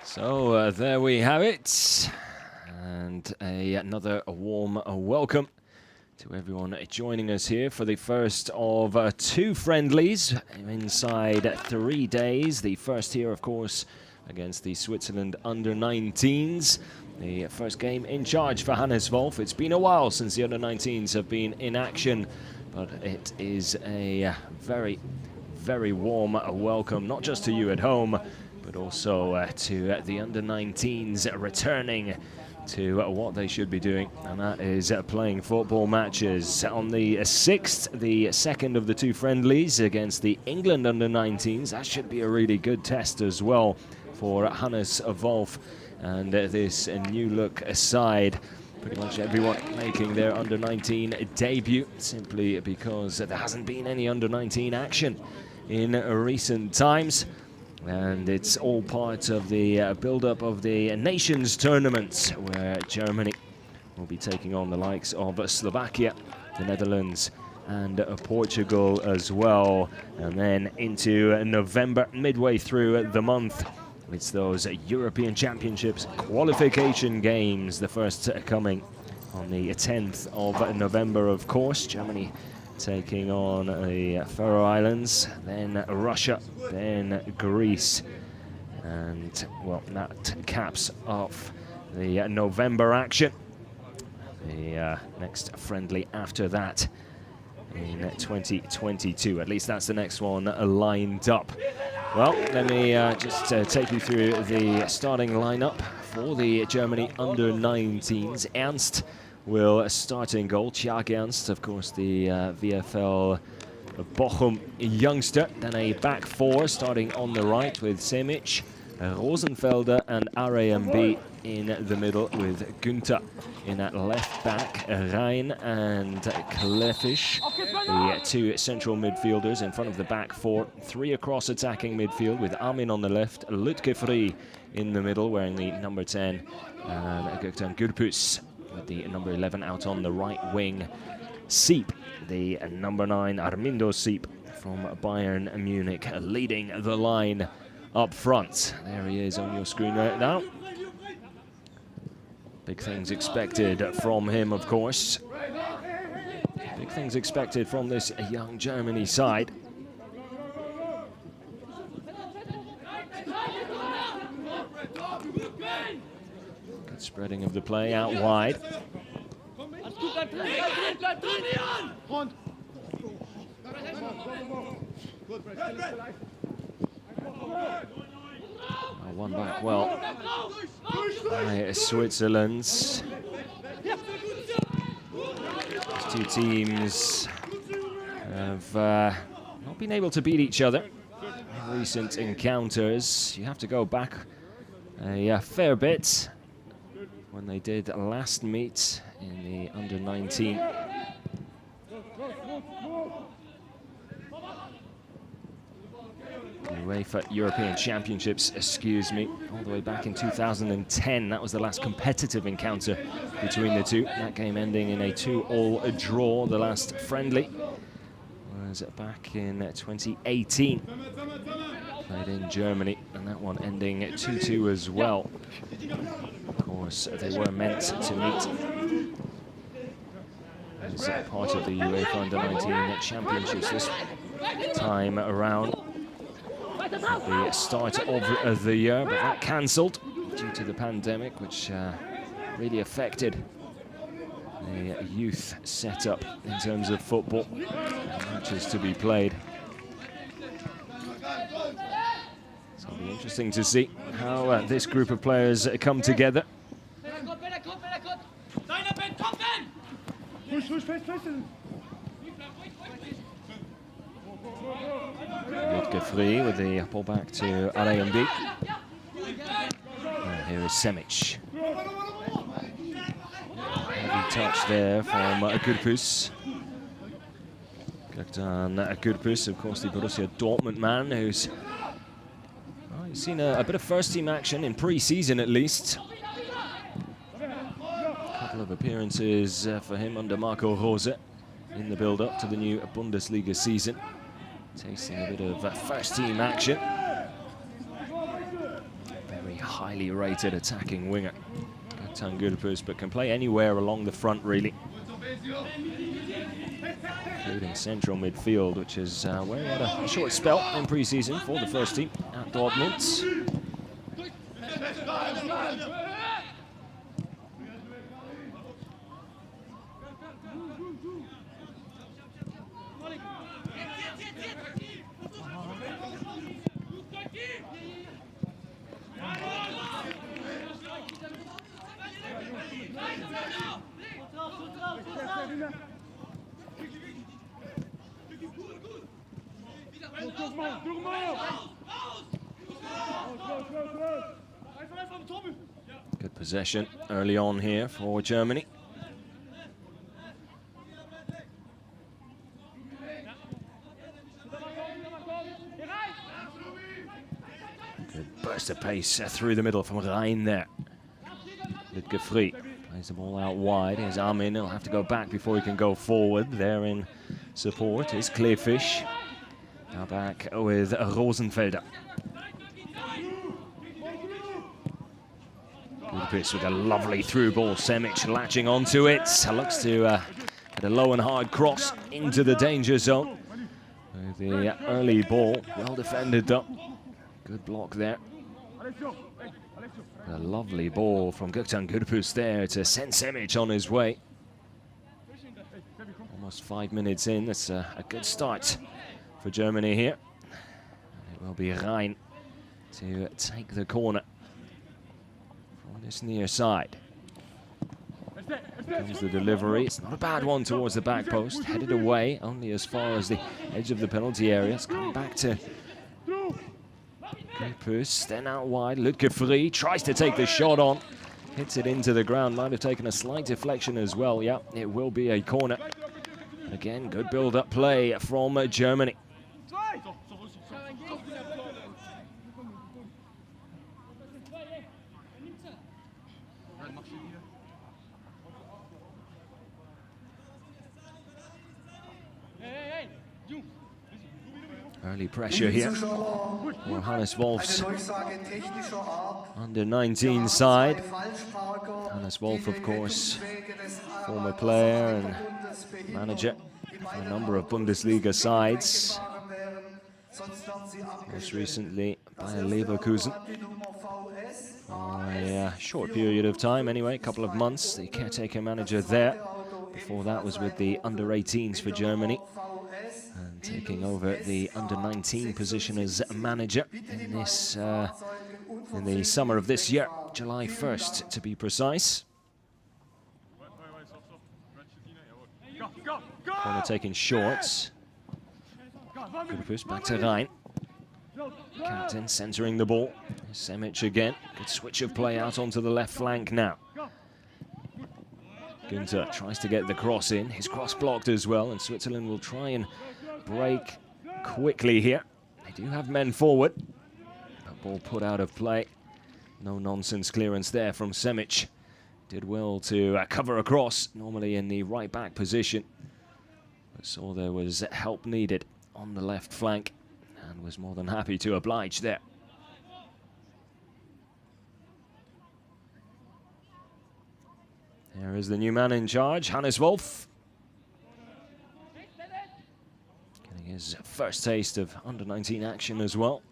So there we have it, and another warm welcome to everyone joining us here for the first of two friendlies inside 3 days. The first here, of course, against the Switzerland under-19s. The first game in charge for Hannes Wolf. It's been a while since the under-19s have been in action, but it is a very, very warm welcome, not just to you at home, but also to the under-19s returning to what they should be doing, and that is playing football matches. On the 6th, the second of the two friendlies against the England under-19s. That should be a really good test as well for Hannes Wolf and this new look side. Pretty much everyone making their under-19 debut, simply because there hasn't been any under-19 action in recent times. And it's all part of the build-up of the Nations Tournament, where Germany will be taking on the likes of Slovakia, the Netherlands, and Portugal as well. And then into November, midway through the month, it's those European Championships qualification games, the first coming on the 10th of November, of course. Germany taking on the Faroe Islands, then Russia, then Greece, and well, that caps off the November action. The next friendly after that in 2022, at least that's the next one lined up. Well, let me just take you through the starting lineup for the Germany under-19s. Ernst will start in goal. Tjaak Ernst, of course, the VfL Bochum youngster. Then a back four starting on the right with Semic, Rosenfelder and RAMB in the middle with Günther. In at left back, Rein and Klefisch, the two central midfielders in front of the back four. Three across attacking midfield with Armin on the left, Lutke Free in the middle wearing the number 10, and Gökhan Gürpüz with the number 11 out on the right wing. Siep, the number 9, Armindo Siep from Bayern Munich, leading the line up front. There he is on your screen right now. Big things expected from him, of course. Big things expected from this young Germany side. Good spreading of the play out wide. One back well by Switzerland's. These two teams have not been able to beat each other in recent encounters. You have to go back a fair bit when they did last meet in the under-19. UEFA European Championships, excuse me, all the way back in 2010. That was the last competitive encounter between the two. That game ending in a 2-2 draw. The last friendly was back in 2018. Played in Germany, and that one ending 2-2 as well. Of course, they were meant to meet as part of the UEFA Under-19 Championships this time around. The start of the year, but that cancelled due to the pandemic, which really affected the youth setup in terms of football matches to be played. So it'll be interesting to see how this group of players come together. Lutke Free with the ball back to RAMB. Here is Semic. Heavy touch there from Gürpüz. Gökhan Gürpüz, of course, the Borussia Dortmund man, who's seen a bit of first-team action in pre-season at least. A couple of appearances for him under Marco Rose in the build-up to the new Bundesliga season. Tasting a bit of first-team action. Very high highly rated attacking winger, Gökhan Gürpüz, but can play anywhere along the front, really. Including central midfield, which is where he had a short spell in pre-season for the first team at Dortmund. Good possession early on here for Germany. Good burst of pace through the middle from Rein there. Lutke Free plays the ball out wide. Here's Armin. He'll have to go back before he can go forward. There in support is Kleefisch. Now back with Rosenfelder. Gürpüz with a lovely through ball. Semic latching onto it. Looks to get a low and hard cross into the danger zone. With the early ball, well defended though. Good block there. A lovely ball from Gökhan Gürpüz there to send Semic on his way. Almost 5 minutes in. That's a good start for Germany here. And it will be Rein to take the corner from this near side. Here comes the delivery. It's not a bad one towards the back post. Headed away only as far as the edge of the penalty area. It's coming back to Gürpüz, then out wide. Lutke Free tries to take the shot on. Hits it into the ground. Might have taken a slight deflection as well. Yeah, it will be a corner. Again, good build-up play from Germany. Early pressure here for Hannes Wolf's under-19 side. Hannes Wolf, of course, former player and manager for a number of Bundesliga sides. Most recently Bayer Leverkusen. For a short period of time anyway, a couple of months, the caretaker manager there. Before that was with the under-18s for Germany. And taking over the under-19 position as manager in this in the summer of this year, July 1st to be precise. Corner taking shorts. Gürpüz back to Rein. Captain centering the ball. Semic again. Good switch of play out onto the left flank now. Günther tries to get the cross in. His cross blocked as well, and Switzerland will try and break quickly here. They do have men forward. But ball put out of play. No nonsense clearance there from Semic. Did well to cover across, normally in the right back position. But saw there was help needed on the left flank and was more than happy to oblige there. Here is the new man in charge, Hannes Wolf. Getting his first taste of under-19 action as well.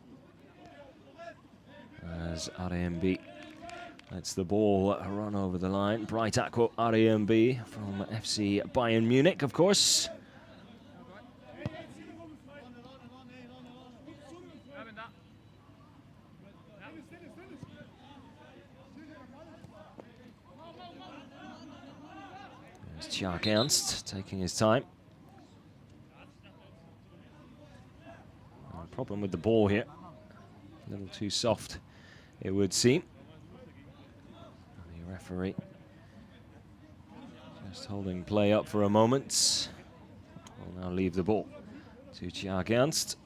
As RMB lets the ball run over the line. Bright Aqua RMB from FC Bayern Munich, of course. There's Tjark Ernst taking his time. Problem with the ball here. A little too soft, it would seem. The referee just holding play up for a moment. Will now leave the ball to Tjark Ernst.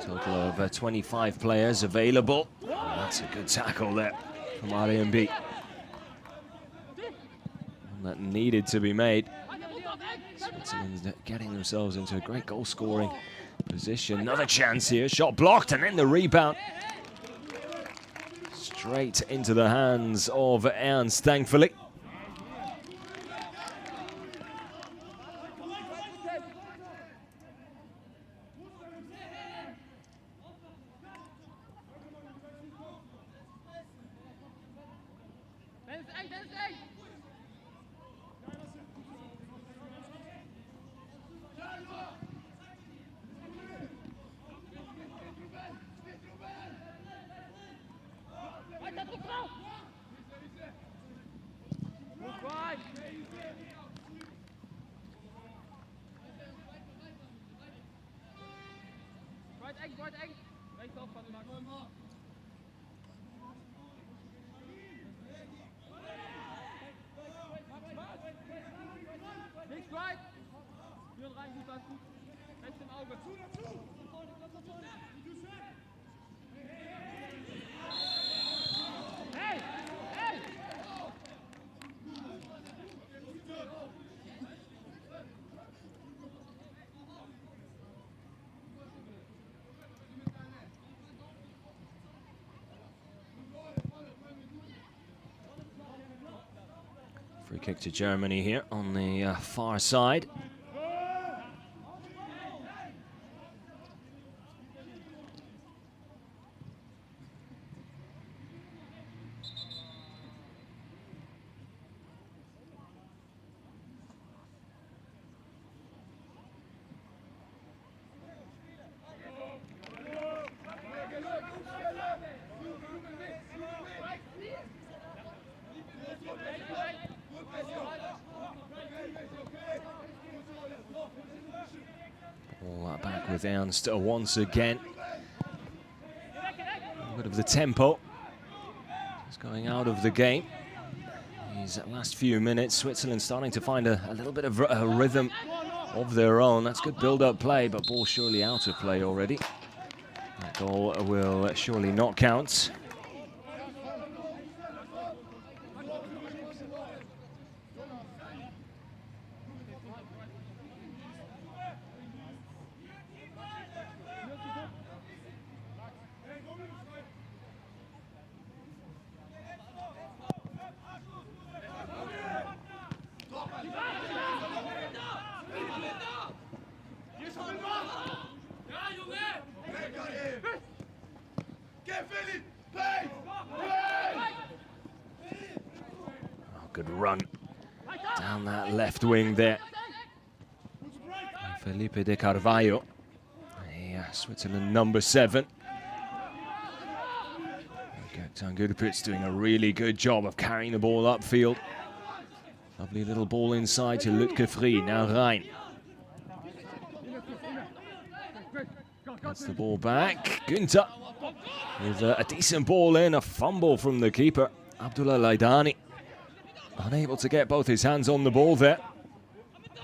Total of 25 players available. Oh, that's a good tackle there from RMB. That needed to be made. Switzerland getting themselves into a great goal-scoring position. Another chance here. Shot blocked, and then the rebound. Straight into the hands of Ernst, thankfully. Free kick to Germany here on the far side. Back with Ernst once again. A bit of the tempo. He's going out of the game. These last few minutes, Switzerland starting to find a little bit of a rhythm of their own. That's good build-up play, but ball surely out of play already. That goal will surely not count. Good run down that left wing there. Felipe de Carvalho, Switzerland number 7. Gökhan Gudeputz doing a really good job of carrying the ball upfield. Lovely little ball inside to Lutke Free. Now Rhein. Gets the ball back. Günther with a decent ball in. A fumble from the keeper, Abdullah Laidani. Unable to get both his hands on the ball there.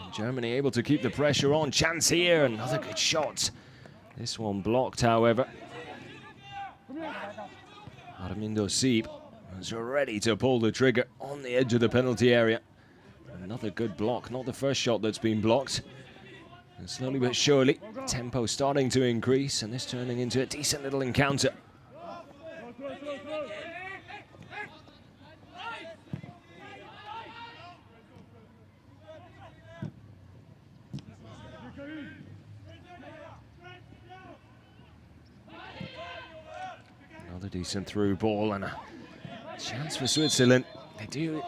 And Germany able to keep the pressure on. Chance here, another good shot. This one blocked, however. Armindo Sieb was ready to pull the trigger on the edge of the penalty area. Another good block, not the first shot that's been blocked. And slowly but surely, tempo starting to increase, and this turning into a decent little encounter. Another decent through ball and a chance for Switzerland. They do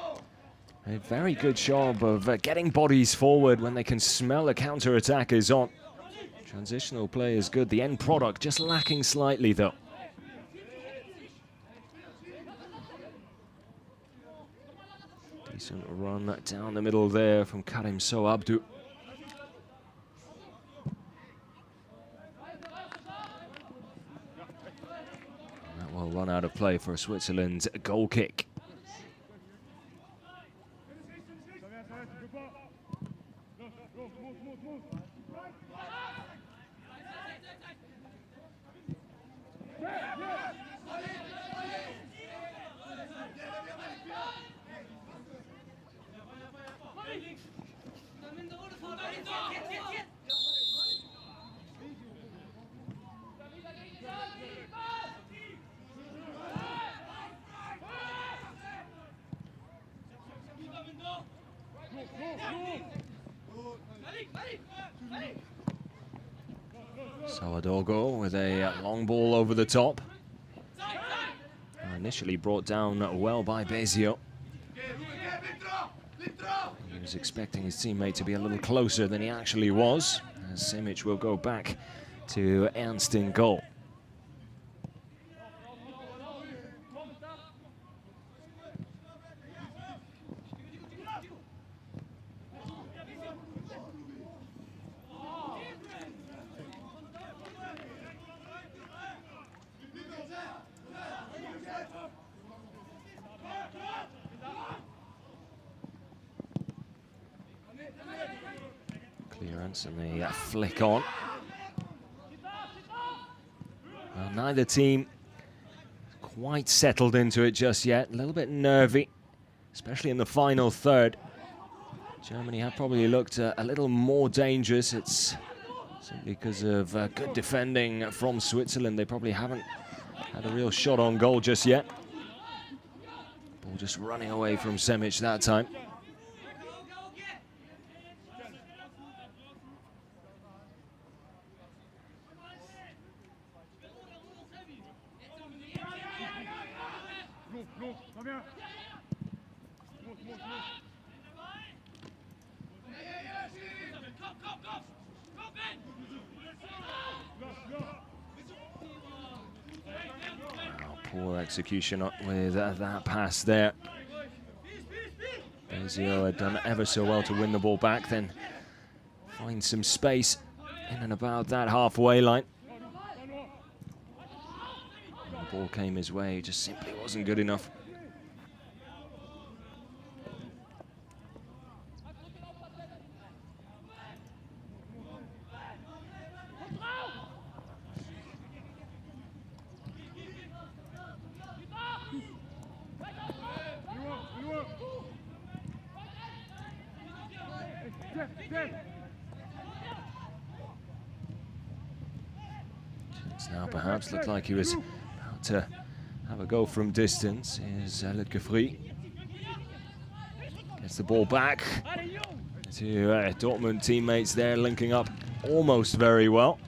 a very good job of getting bodies forward when they can smell a counter-attack is on. Transitional play is good. The end product just lacking slightly, though. Decent run down the middle there from Karim So Abdu. That will run out of play for Switzerland's goal kick. Sawadogo with a long ball over the top. Initially brought down well by Bezio. He was expecting his teammate to be a little closer than he actually was, as Simic will go back to Ernst in goal. Clearance and the flick on. Well, neither team quite settled into it just yet. A little bit nervy, especially in the final third. Germany have probably looked a little more dangerous. It's simply because of good defending from Switzerland. They probably haven't had a real shot on goal just yet. Ball just running away from Semic that time. Poor execution with that pass there. Bezio had done ever so well to win the ball back, then find some space in and about that halfway line. And the ball came his way, just simply wasn't good enough. Now perhaps looked like he was about to have a go from distance. Here's Lutgefri. Gets the ball back to Dortmund teammates there, linking up almost very well.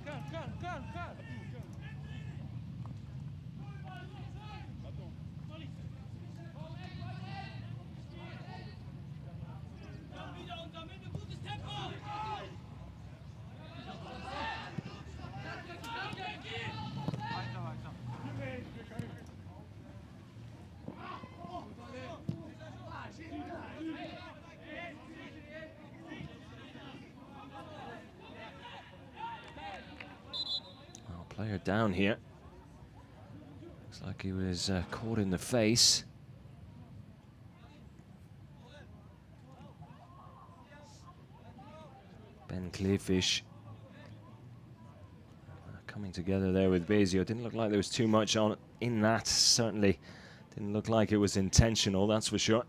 Player down here. Looks like he was caught in the face. Ben Kleefisch coming together there with Bezio. Didn't look like there was too much on in that. Certainly didn't look like it was intentional, that's for sure.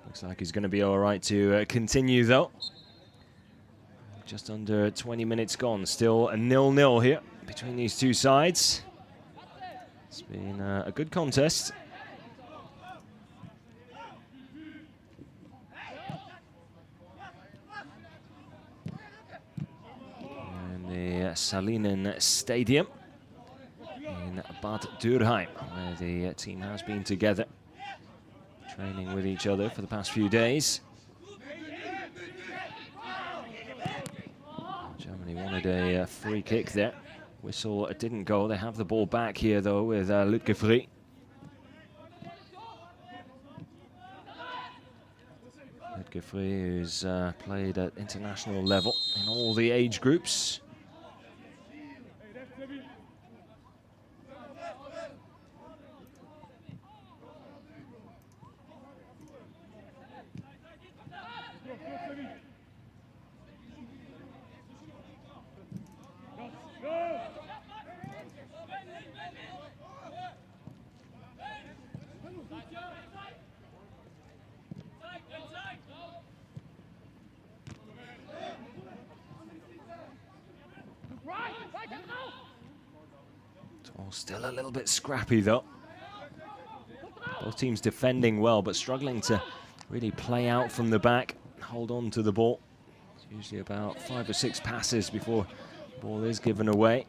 Looks like he's going to be all right to continue, though. Just under 20 minutes gone. Still a 0-0 here between these two sides. It's been a good contest. In the Salinen Stadium in Bad Dürkheim, where the team has been together, training with each other for the past few days. Germany wanted a free kick there. Whistle didn't go. They have the ball back here, though, with Lutgefri. Lutgefri, who's played at international level in all the age groups. Still a little bit scrappy though. Both teams defending well, but struggling to really play out from the back, hold on to the ball. It's usually about 5 or 6 passes before the ball is given away.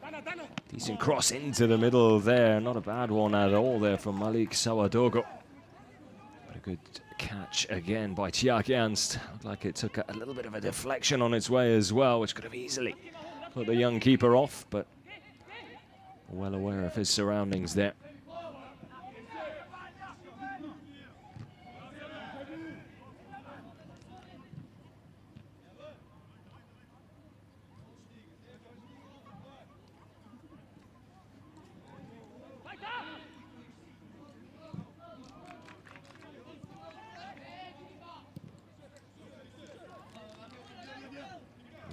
Decent cross into the middle there, not a bad one at all there from Malik Sawadogo. But a good catch again by Tjaak Ernst. Looked like it took a little bit of a deflection on its way as well, which could have easily put the young keeper off, but well aware of his surroundings there.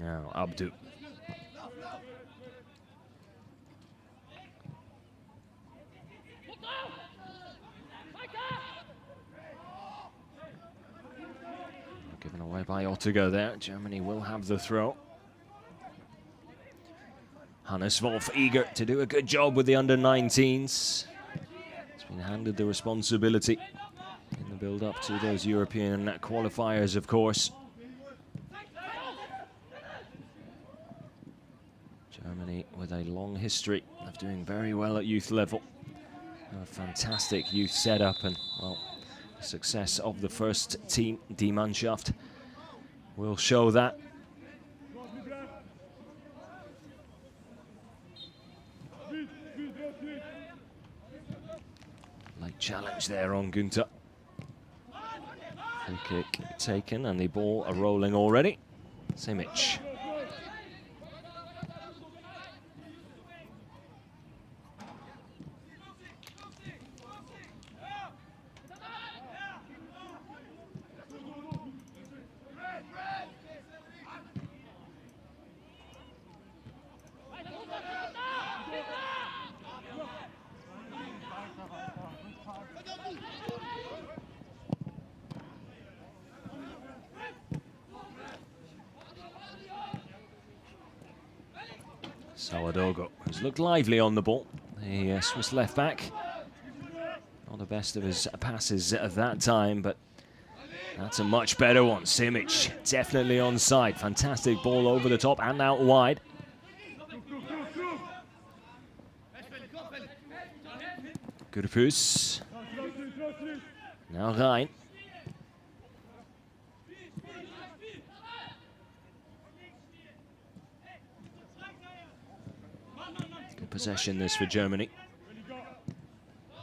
Now Abdu. Given away by Ottega there. Germany will have the throw. Hannes Wolf eager to do a good job with the under-19s. He's been handed the responsibility in the build-up to those European qualifiers, of course. Germany with a long history of doing very well at youth level. A fantastic youth setup, and well, the success of the first team, Die Mannschaft, will show that. Late challenge there on Günther. Free kick taken and the ball rolling already. Simic. Sawadogo, who's looked lively on the ball. The Swiss left back. Not the best of his passes at that time, but that's a much better one. Simic, definitely onside. Fantastic ball over the top and out wide. Gurpus. Now Rhein. Good possession this for Germany.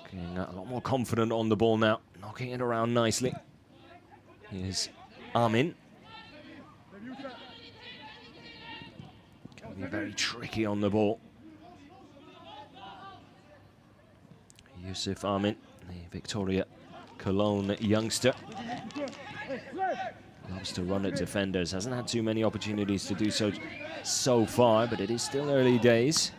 Looking a lot more confident on the ball now. Knocking it around nicely. Here's Armin. Going to be very tricky on the ball. Yusuf Armin, the Victoria Cologne youngster. Loves to run at defenders. Hasn't had too many opportunities to do so far, but it is still early days.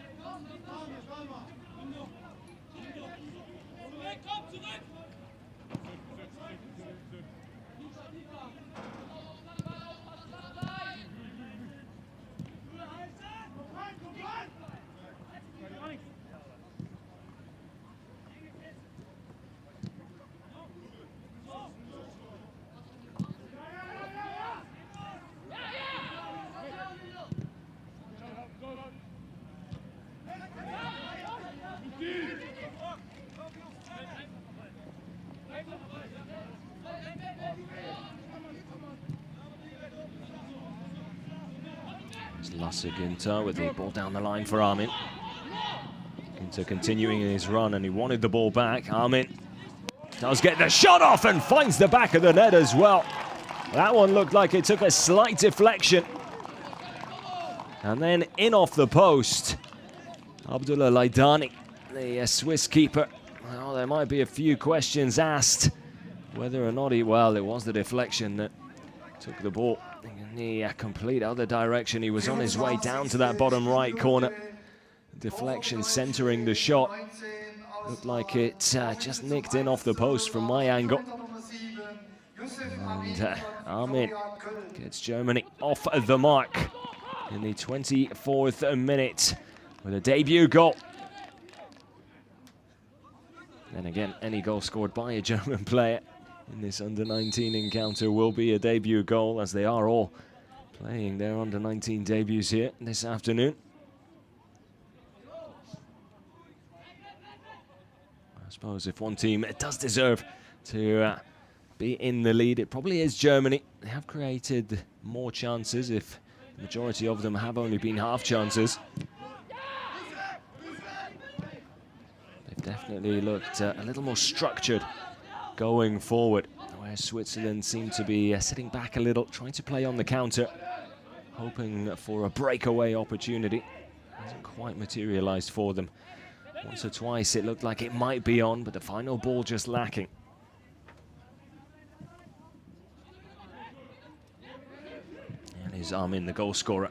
Lasse Günther with the ball down the line for Armin. Günther continuing his run, and he wanted the ball back. Armin does get the shot off and finds the back of the net as well. That one looked like it took a slight deflection. And then in off the post. Abdullah Laidani, the Swiss keeper. Well, there might be a few questions asked whether or not well, it was the deflection that took the ball in the complete other direction. He was on his way down to that bottom right corner. Deflection centering the shot. Looked like it just nicked in off the post from my angle. And Armin gets Germany off the mark in the 24th minute with a debut goal. Then again, any goal scored by a German player in this under-19 encounter will be a debut goal, as they are all playing their under-19 debuts here this afternoon. I suppose if one team does deserve to be in the lead, it probably is Germany. They have created more chances, if the majority of them have only been half chances. They've definitely looked a little more structured going forward, where Switzerland seem to be sitting back a little, trying to play on the counter, hoping for a breakaway opportunity. Hasn't quite materialized for them. Once or twice it looked like it might be on, but the final ball just lacking. And is Armin the goal scorer.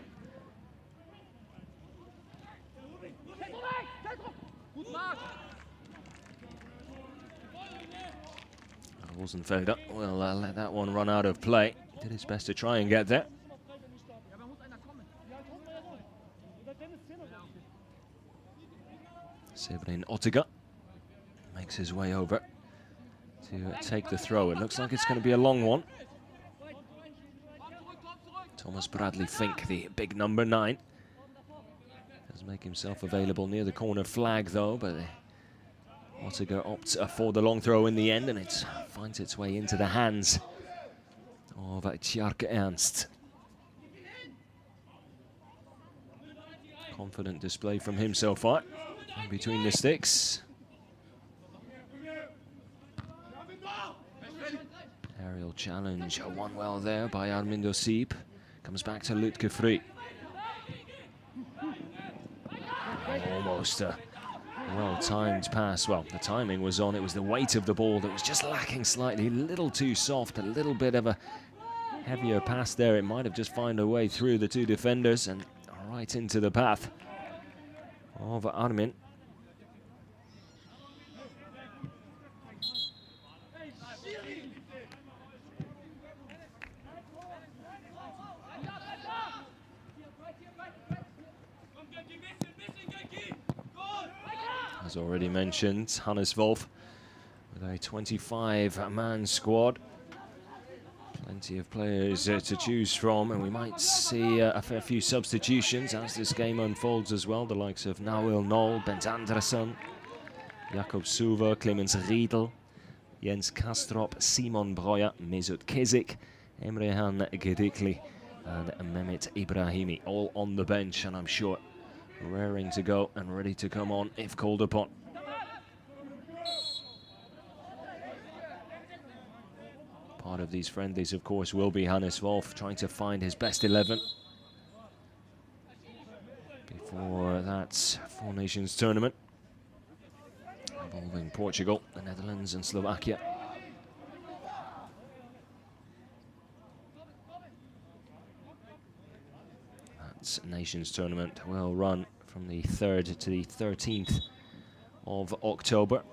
Rosenfelder will let that one run out of play. Did his best to try and get there. Severin Ottiger makes his way over to take the throw. It looks like it's going to be a long one. Thomas Bradley Fink, the big number 9, does make himself available near the corner flag though, but Ottiger opts for the long throw in the end, and it finds its way into the hands of Tjark Ernst. Confident display from him so far. In between the sticks. Aerial challenge, won well there by Armindo Sieb. Comes back to Lutke Free. Almost a well-timed pass. Well, the timing was on. It was the weight of the ball that was just lacking slightly. A little too soft, a little bit of a heavier pass there. It might have just found a way through the two defenders and right into the path of Armin. As already mentioned, Hannes Wolf with a 25-man squad. Plenty of players to choose from, and we might see a fair few substitutions as this game unfolds as well. The likes of Nauil Nol, Bent Andersson, Jakob Suva, Clemens Riedel, Jens Kastrop, Simon Breuer, Mesut Kezik, Emrehan Gedikli, and Mehmet Ibrahimi, all on the bench, and I'm sure raring to go and ready to come on if called upon. Part of these friendlies, of course, will be Hannes Wolf trying to find his best 11 before that Four Nations tournament involving Portugal, the Netherlands and Slovakia. That Nations tournament will run from the 3rd to the 13th of October.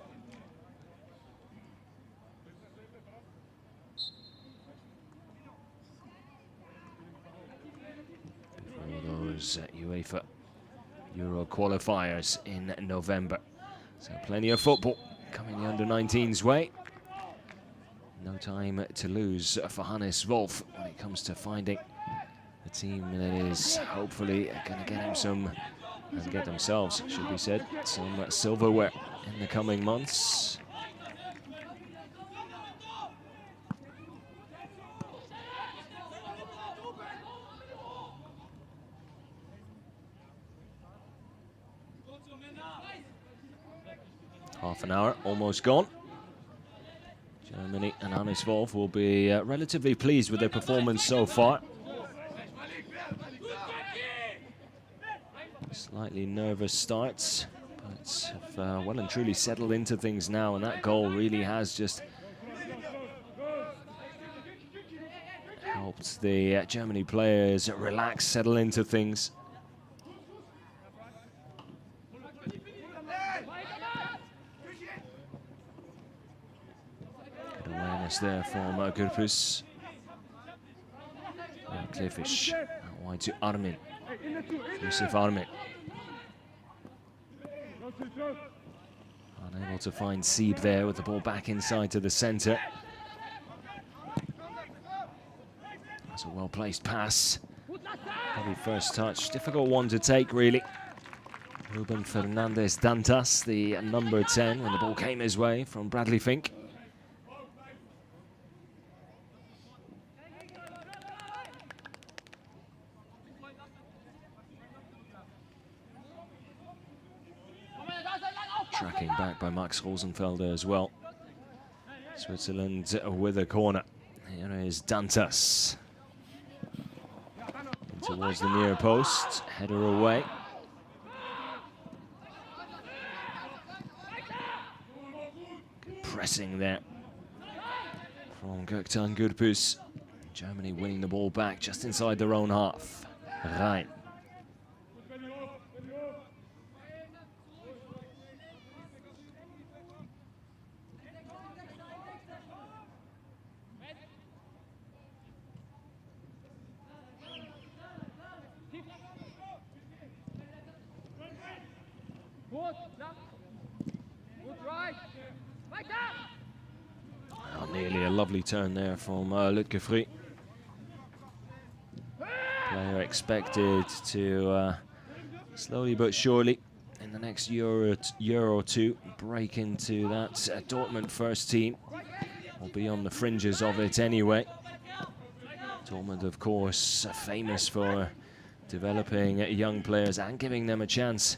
UEFA Euro qualifiers in November. So plenty of football coming the under-19's way. No time to lose for Hannes Wolf when it comes to finding a team that is hopefully going to get him some, and get themselves, should be said, some silverware in the coming months. Half an hour, almost gone. Germany and Hannes Wolf will be relatively pleased with their performance so far. Slightly nervous starts, but have well and truly settled into things now, and that goal really has just helped the Germany players relax, settle into things. There from Gurpus. Klefish wide to Armin. Yusuf Armin. Unable to find Sieb there with the ball back inside to the center. That's a well-placed pass. Probably first touch. Difficult one to take, really. Ruben Fernandez Dantas, the number 10, when the ball came his way from Bradley Fink. Tracking back by Max Rosenfelder as well. Switzerland with a corner. Here is Dantas. Towards the near post, header away. Good pressing there from Gökhan Gürpüz. Germany winning the ball back just inside their own half. Right. Oh, nearly a lovely turn there from Lutke Free. Player expected to slowly but surely in the next year or two break into that Dortmund first team, or be on the fringes of it anyway. Dortmund, of course, famous for developing young players and giving them a chance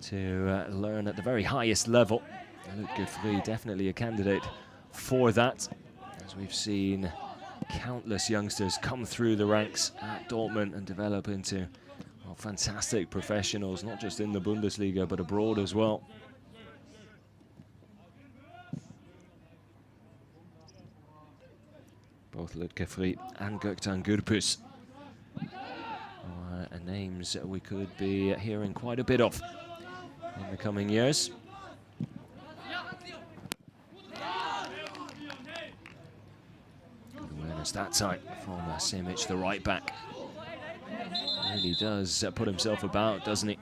to learn at the very highest level. Lutke Free definitely a candidate for that, as we've seen countless youngsters come through the ranks at Dortmund and develop into fantastic professionals, not just in the Bundesliga but abroad as well. Both Lutke Free and Gökhan Gürpüz are names we could be hearing quite a bit of in the coming years. Good awareness that time from Simic, the right back. Really does put himself about, doesn't he?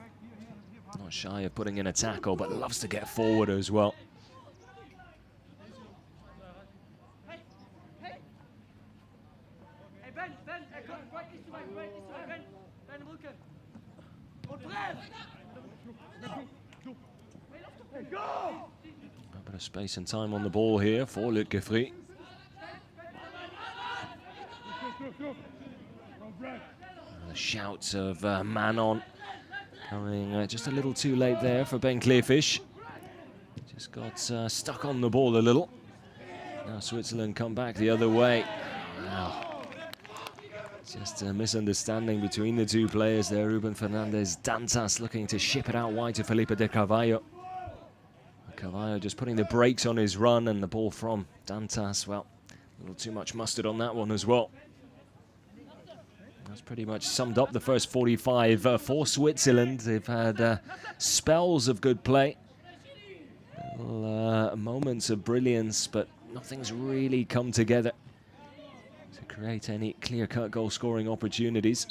Not shy of putting in a tackle, but loves to get forward as well. A bit of space and time on the ball here for Lutke Free. The shouts of man on coming just a little too late there for Ben Clearfish. Just got stuck on the ball a little. Now Switzerland come back the other way. Wow. Just a misunderstanding between the two players there. Ruben Fernandez Dantas looking to ship it out wide to Felipe de Carvalho. Carvalho just putting the brakes on his run, and the ball from Dantas, well, a little too much mustard on that one as well. That's pretty much summed up the first 45 for Switzerland. They've had spells of good play, little, moments of brilliance, but nothing's really come together to create any clear-cut goal-scoring opportunities.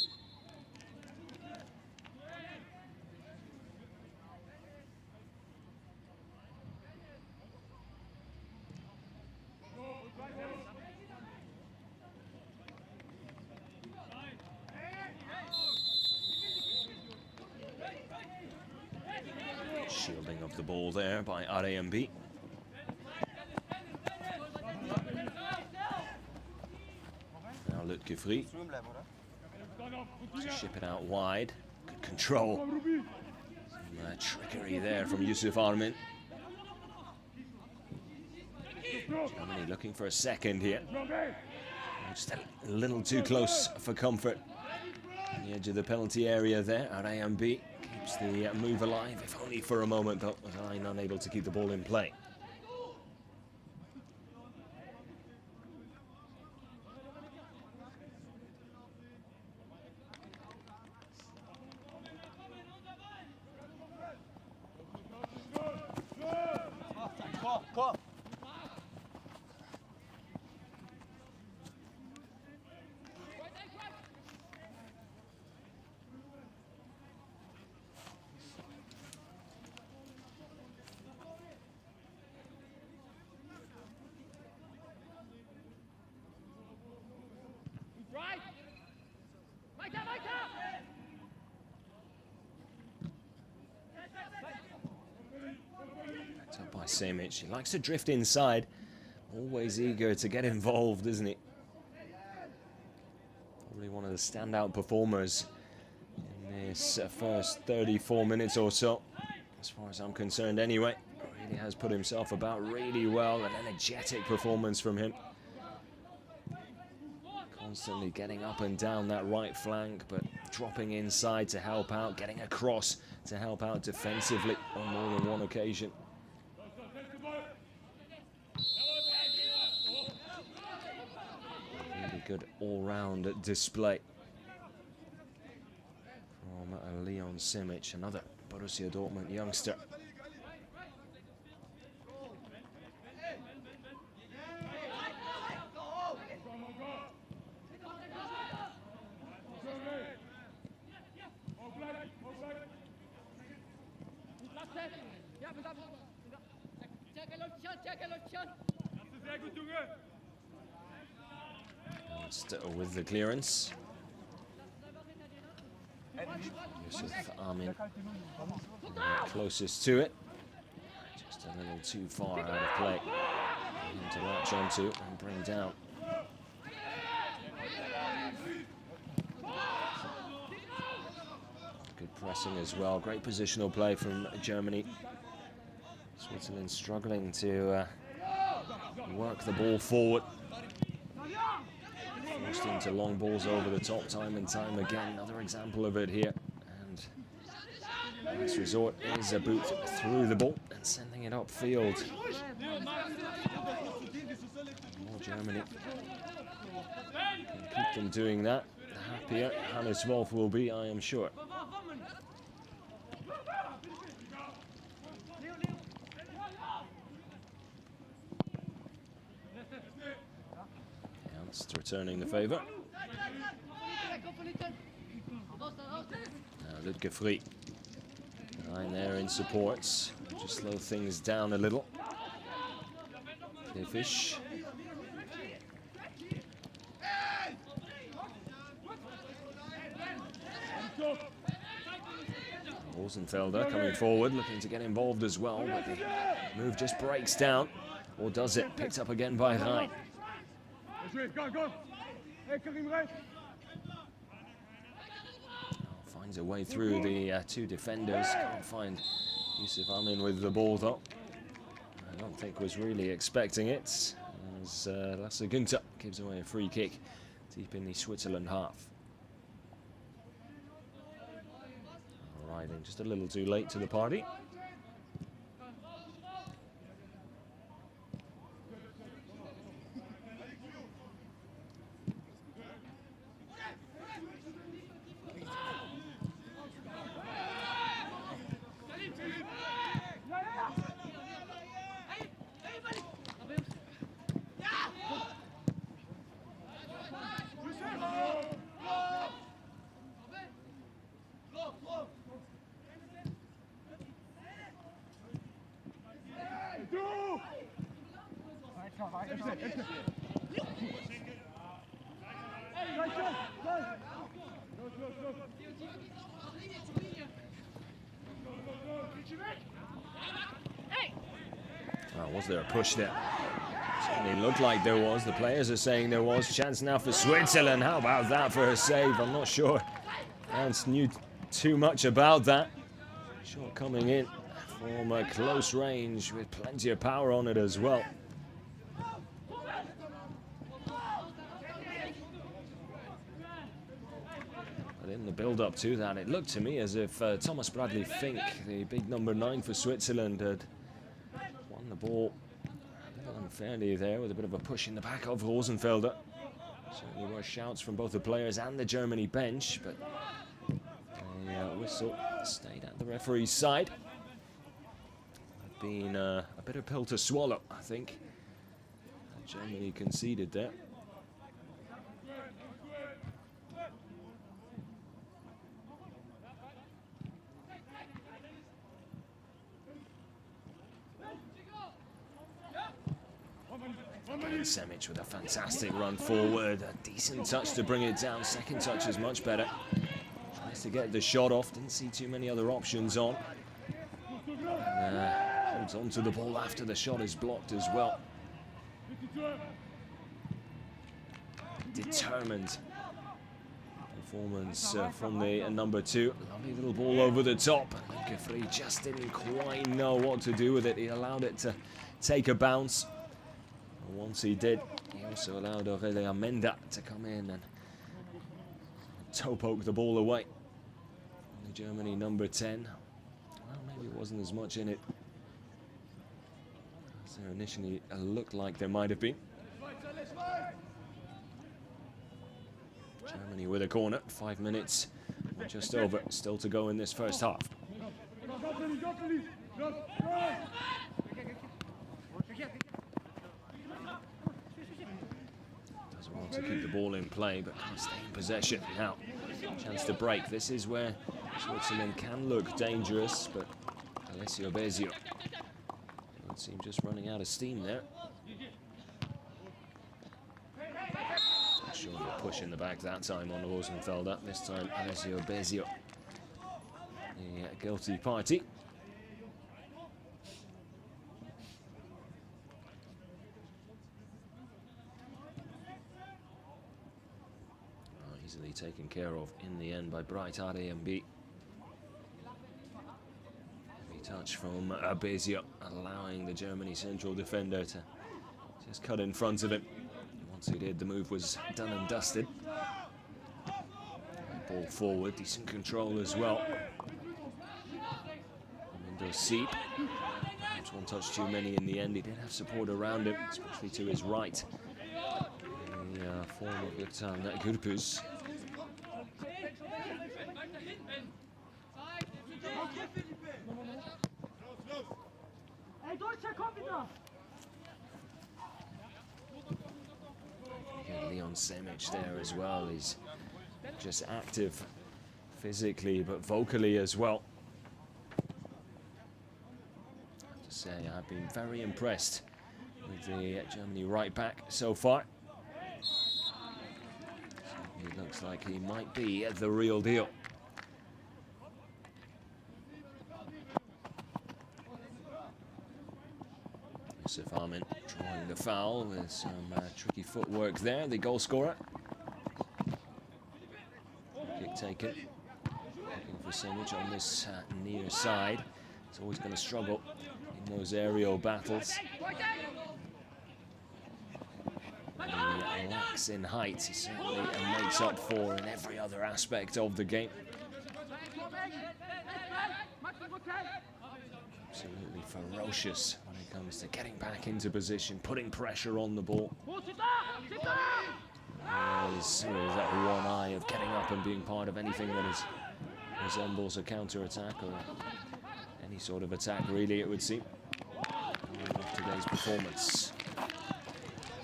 Shielding of the ball there by RAMB. Now Lutke Free to ship it out wide. Good control. Some trickery there from Yusuf Armin. Germany looking for a second here. Just a little too close for comfort. On the edge of the penalty area there, RAMB keeps the move alive, if only for a moment, but was unable to keep the ball in play. Picked up by Simic. He likes to drift inside. Always eager to get involved, isn't he? Probably one of the standout performers in this first 34 minutes or so, as far as I'm concerned anyway. Really has put himself about really well. An energetic performance from him. Constantly getting up and down that right flank, but dropping inside to help out, getting across to help out defensively on more than one occasion. Really good all-round display from Leon Simic, another Borussia Dortmund youngster. Still with the clearance. Yusuf Amin closest to it. Just a little too far out of play. To latch onto and bring down. Good pressing as well. Great positional play from Germany. Switzerland struggling to work the ball forward. Forced into long balls over the top time and time again. Another example of it here. And last resort is a boot through the ball and sending it upfield. More Germany can keep them doing that. The happier Hannes Wolf will be, I am sure. Returning the favour. Now Ludger Free. Line there in supports. Just slow things down a little. Fish. Rosenfelder coming forward, looking to get involved as well, but the move just breaks down. Or does it? Picked up again by Rhein. Finds a way through the two defenders. Can't find Yusuf Amin with the ball though. I don't think was really expecting it, as Lasse Günther gives away a free kick deep in the Switzerland half. Arriving just a little too late to the party. Was there a push there? Certainly looked like there was. The players are saying there was. Chance now for Switzerland. How about that for a save? I'm not sure Ernst knew too much about that. Shot coming in from a close range with plenty of power on it as well. But in the build-up to that, it looked to me as if Thomas Bradley Fink, the big number 9 for Switzerland, had won the ball a little unfairly there with a bit of a push in the back of Rosenfelder. Certainly were shouts from both the players and the Germany bench, but a whistle stayed at the referee's side. Been a bit of pill to swallow, I think. Germany conceded there. Semic with a fantastic run forward. A decent touch to bring it down. Second touch is much better. Tries to get the shot off. Didn't see too many other options on. Holds on to the ball after the shot is blocked as well. Determined performance from the number 2. Lovely little ball over the top. Guthrie just didn't quite know what to do with it. He allowed it to take a bounce. And once he did, he also allowed Aurelia Menda to come in and toe poke the ball away. And Germany number 10. Well, maybe it wasn't as much in it as there initially looked like there might have been. Germany with a corner, 5 minutes, just over, still to go in this first half. Does well to keep the ball in play, but can't stay in possession. Now, chance to break. This is where Switzerland can look dangerous, but Alessio Bezio would seem just running out of steam there. Sure, the push in the back that time on Rosenfelder. This time, Alessio Bezio, the guilty party. Easily taken care of in the end by Bright AMB. Heavy touch from Bezio, allowing the Germany central defender to just cut in front of him. Once he did, the move was done and dusted. Ball forward, decent control as well. Does Seep. Perhaps one touch too many in the end. He did have support around him, especially to his right. In the form of Gökhan Gürpüz. Leon Semic there as well. He's just active physically but vocally as well. I have to say, I've been very impressed with the Germany right back so far. It looks like he might be the real deal. Yusuf Armin drawing the foul with some tricky footwork there, the goal scorer. Kick taken. Looking for Semic on this near side. He's always going to struggle in those aerial battles. He lacks in height. He certainly makes up for in every other aspect of the game. Absolutely ferocious when it comes to getting back into position, putting pressure on the ball. Always with that one eye of getting up and being part of anything that resembles a counter-attack or any sort of attack, really, it would seem. Of today's performance.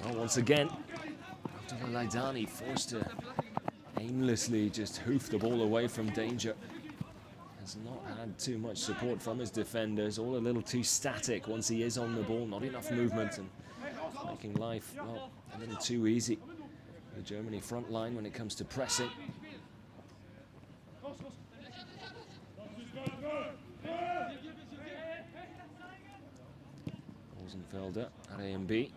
Well, once again, Abdullah Laidani forced to aimlessly just hoof the ball away from danger. Has not had too much support from his defenders, all a little too static once he is on the ball, not enough movement, and making life, well, a little too easy. The Germany front line when it comes to pressing. Rosenfelder at AMB.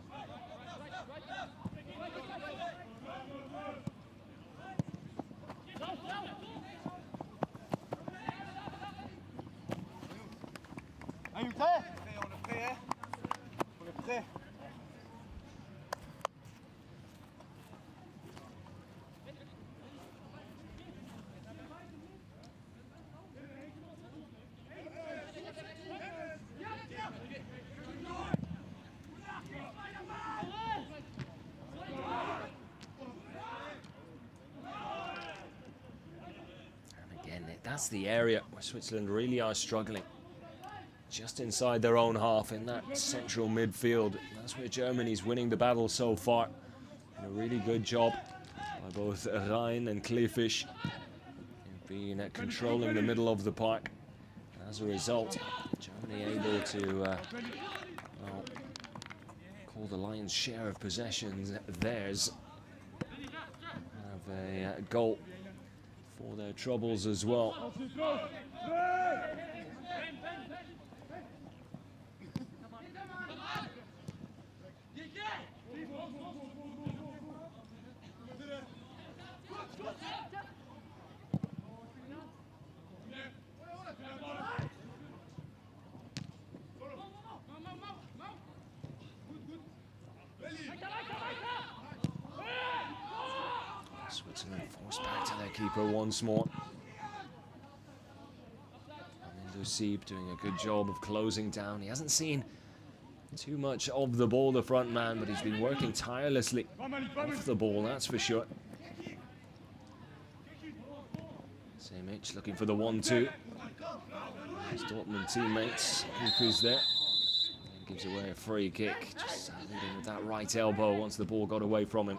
That's the area where Switzerland really are struggling. Just inside their own half in that central midfield. That's where Germany's winning the battle so far. And a really good job by both Rhein and Kleefisch in being controlling the middle of the park. As a result, Germany able to well, call the Lions' share of possessions theirs. Have a goal for their troubles as well. Switzerland forced back to their keeper once more. Sieb doing a good job of closing down. He hasn't seen too much of the ball, the front man, but he's been working tirelessly off the ball, that's for sure. Simic looking for the 1-2. His Dortmund teammates, Keeper's there. And gives away a free kick, just leading with that right elbow once the ball got away from him.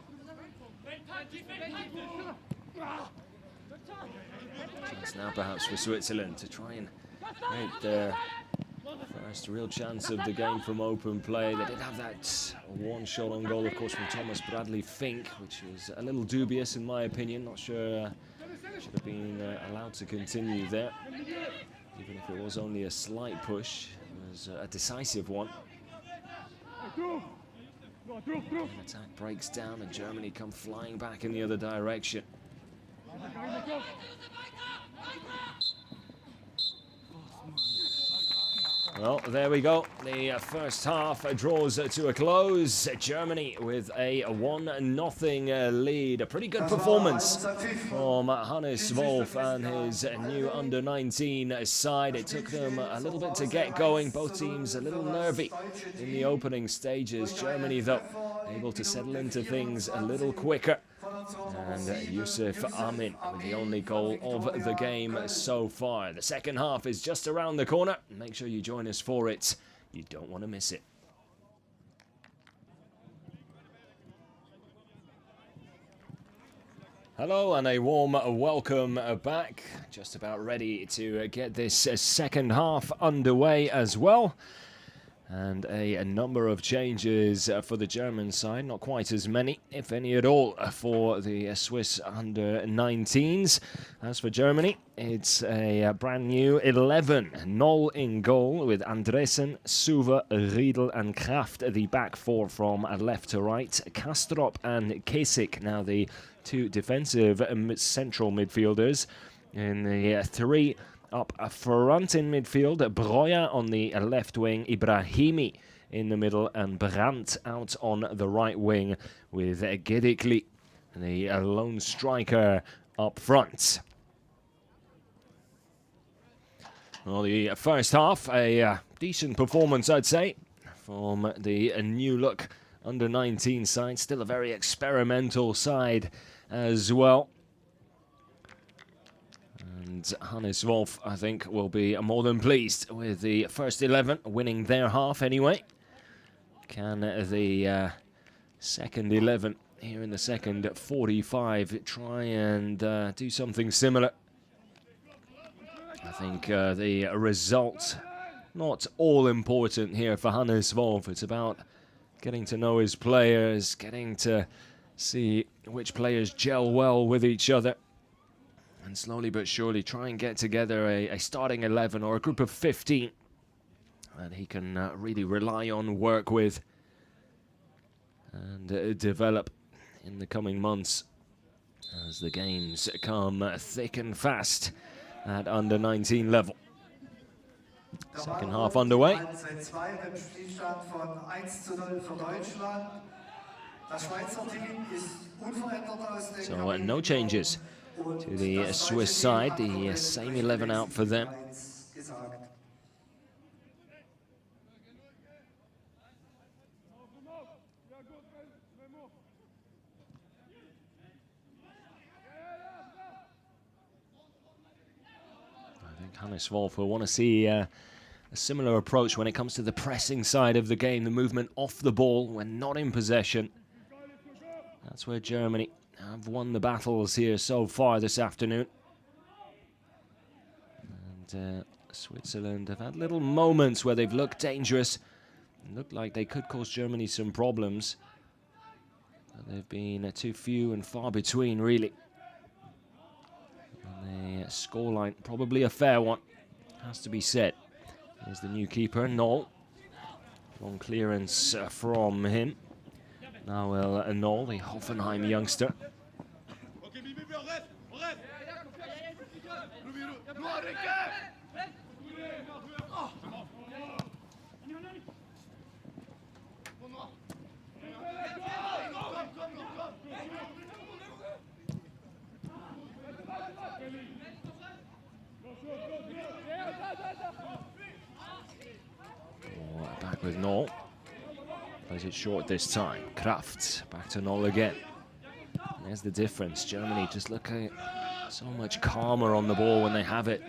Chance now perhaps for Switzerland to try and make their first real chance of the game from open play. They did have that one shot on goal, of course, from Thomas Bradley Fink, which was a little dubious in my opinion. Not sure should have been allowed to continue there. Even if it was only a slight push, it was a decisive one. The attack breaks down and Germany come flying back in the other direction. Well, there we go. The first half draws to a close. Germany with a 1-0 lead. A pretty good performance from Hannes Wolf and his new under-19 side. It took them a little bit to get going. Both teams a little nervy in the opening stages. Germany, though, able to settle into things a little quicker. And Yusuf Amin with the only goal of the game so far. The second half is just around the corner. Make sure you join us for it. You don't want to miss it. Hello and a warm welcome back. Just about ready to get this second half underway as well. And a number of changes for the German side, not quite as many, if any at all, for the Swiss under-19s. As for Germany, it's a brand new 11. Noll in goal with Andresen, Suva, Riedel and Kraft, the back four from left to right. Kastrop and Kesik, now the two defensive central midfielders. In the three up front in midfield, Breuer on the left wing, Ibrahimi in the middle, and Brandt out on the right wing with Gedikli, the lone striker, up front. Well, the first half, a decent performance, I'd say, from the new look under-19 side. Still a very experimental side as well. And Hannes Wolf, I think, will be more than pleased with the first 11, winning their half anyway. Can the second 11 here in the second 45 try and do something similar? I think the result, not all important here for Hannes Wolf. It's about getting to know his players, getting to see which players gel well with each other. And slowly but surely try and get together a starting 11 or a group of 15 that he can really rely on, work with, and develop in the coming months as the games come thick and fast at under-19 level. Second half underway. So no changes to the Swiss side, the same 11 out for them. I think Hannes Wolf will want to see a similar approach when it comes to the pressing side of the game, the movement off the ball when not in possession. That's where Germany have won the battles here so far this afternoon. And Switzerland have had little moments where they've looked dangerous Looked like they could cause Germany some problems. But they've been too few and far between, really. And the scoreline, probably a fair one, has to be said. Here's the new keeper, Knoll. Long clearance from him. Now Knoll, the Hoffenheim youngster. Back with Knoll. Plays it short this time. Kraft back to Knoll again. And there's the difference. Germany just looking so much calmer on the ball when they have it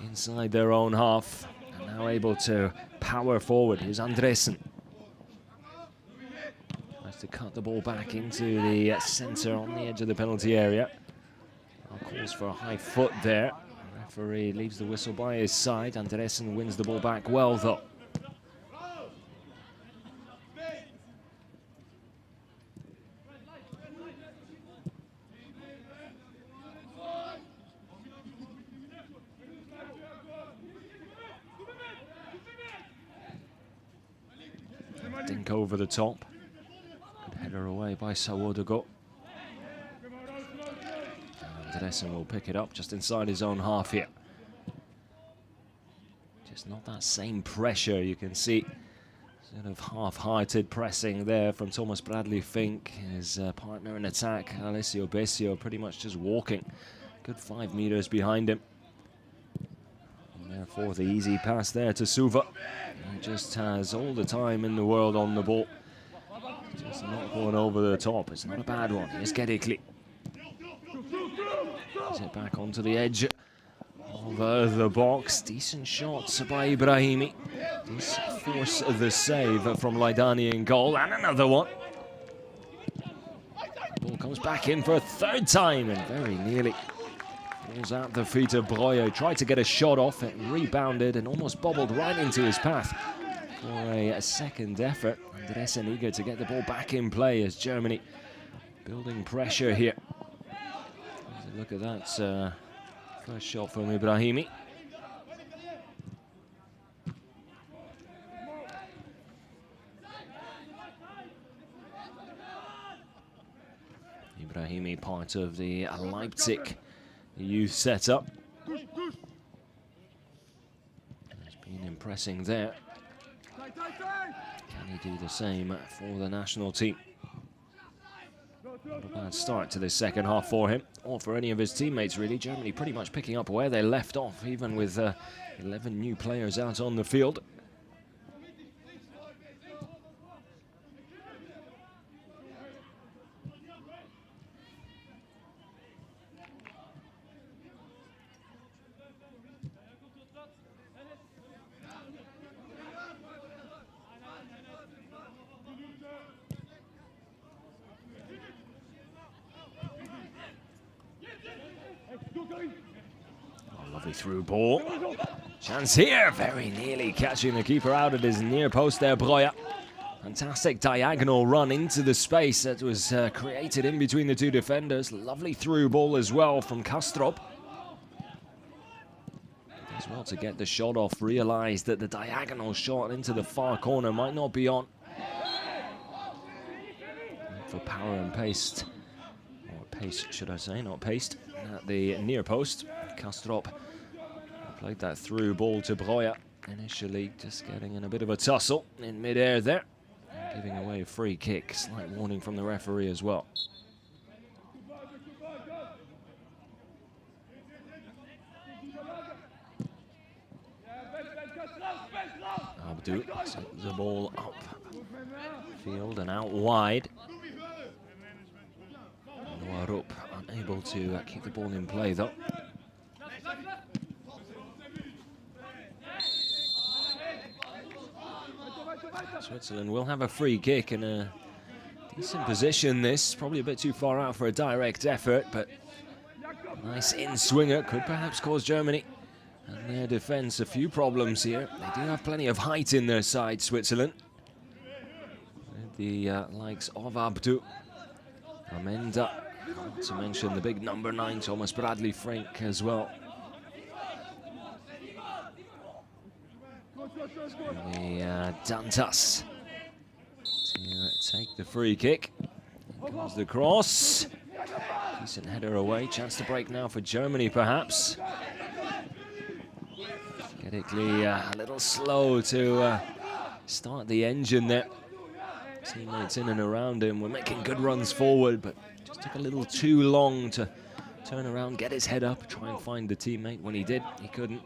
inside their own half. And now able to power forward. Here's Andresen. Tries to cut the ball back into the center on the edge of the penalty area. Calls for a high foot there. The referee leaves the whistle by his side. Andresen wins the ball back well, though. Dink over the top. Good header away by Sawodogo. Andresen will pick it up just inside his own half here. Just not that same pressure. You can see sort of half-hearted pressing there from Thomas Bradley Fink. His partner in attack, Alessio Bessio, pretty much just walking. Good 5 meters behind him. And therefore the easy pass there to Suva. He just has all the time in the world on the ball. Just not going over the top. It's not a bad one. Here's Gedikli. Is it back onto the edge of the box? Decent shots by Ibrahimi. Does force the save from Laidani in goal, and another one. Ball comes back in for a third time, and very nearly falls at the feet of Breuer. Tried to get a shot off, it rebounded and almost bobbled right into his path for a second effort. Andresen eager to get the ball back in play as Germany building pressure here. Look at that first shot from Ibrahimi. Ibrahimi, part of the Leipzig youth setup. He's been impressing there. Can he do the same for the national team? Not a bad start to this second half for him, or for any of his teammates, really. Germany pretty much picking up where they left off, even with 11 new players out on the field. Lovely through ball. Chance here, very nearly catching the keeper out at his near post there, Breuer. Fantastic diagonal run into the space that was created in between the two defenders. Lovely through ball as well from Kastrop. As well to get the shot off, realized that the diagonal shot into the far corner might not be on. For power and pace, or pace should I say, not paste, at the near post. Kastrop played that through ball to Breuer. Initially just getting in a bit of a tussle in mid-air there. Giving away a free kick. Slight warning from the referee as well. Abdou sets the ball up field and out wide. Noarup unable to keep the ball in play though. Switzerland will have a free kick in a decent position. This probably a bit too far out for a direct effort, but nice in-swinger could perhaps cause Germany And their defense, a few problems here. They do have plenty of height in their side, Switzerland. With the likes of Abdu, Amenda, not to mention the big number 9, Thomas Bradley Frink as well. The Dantas to take the free kick. Here comes the cross. Decent header away. Chance to break now for Germany, perhaps. Gedigli a little slow to start the engine there. Teammates in and around him were making good runs forward, but just took a little too long to turn around, get his head up, try and find the teammate. When he did, he couldn't.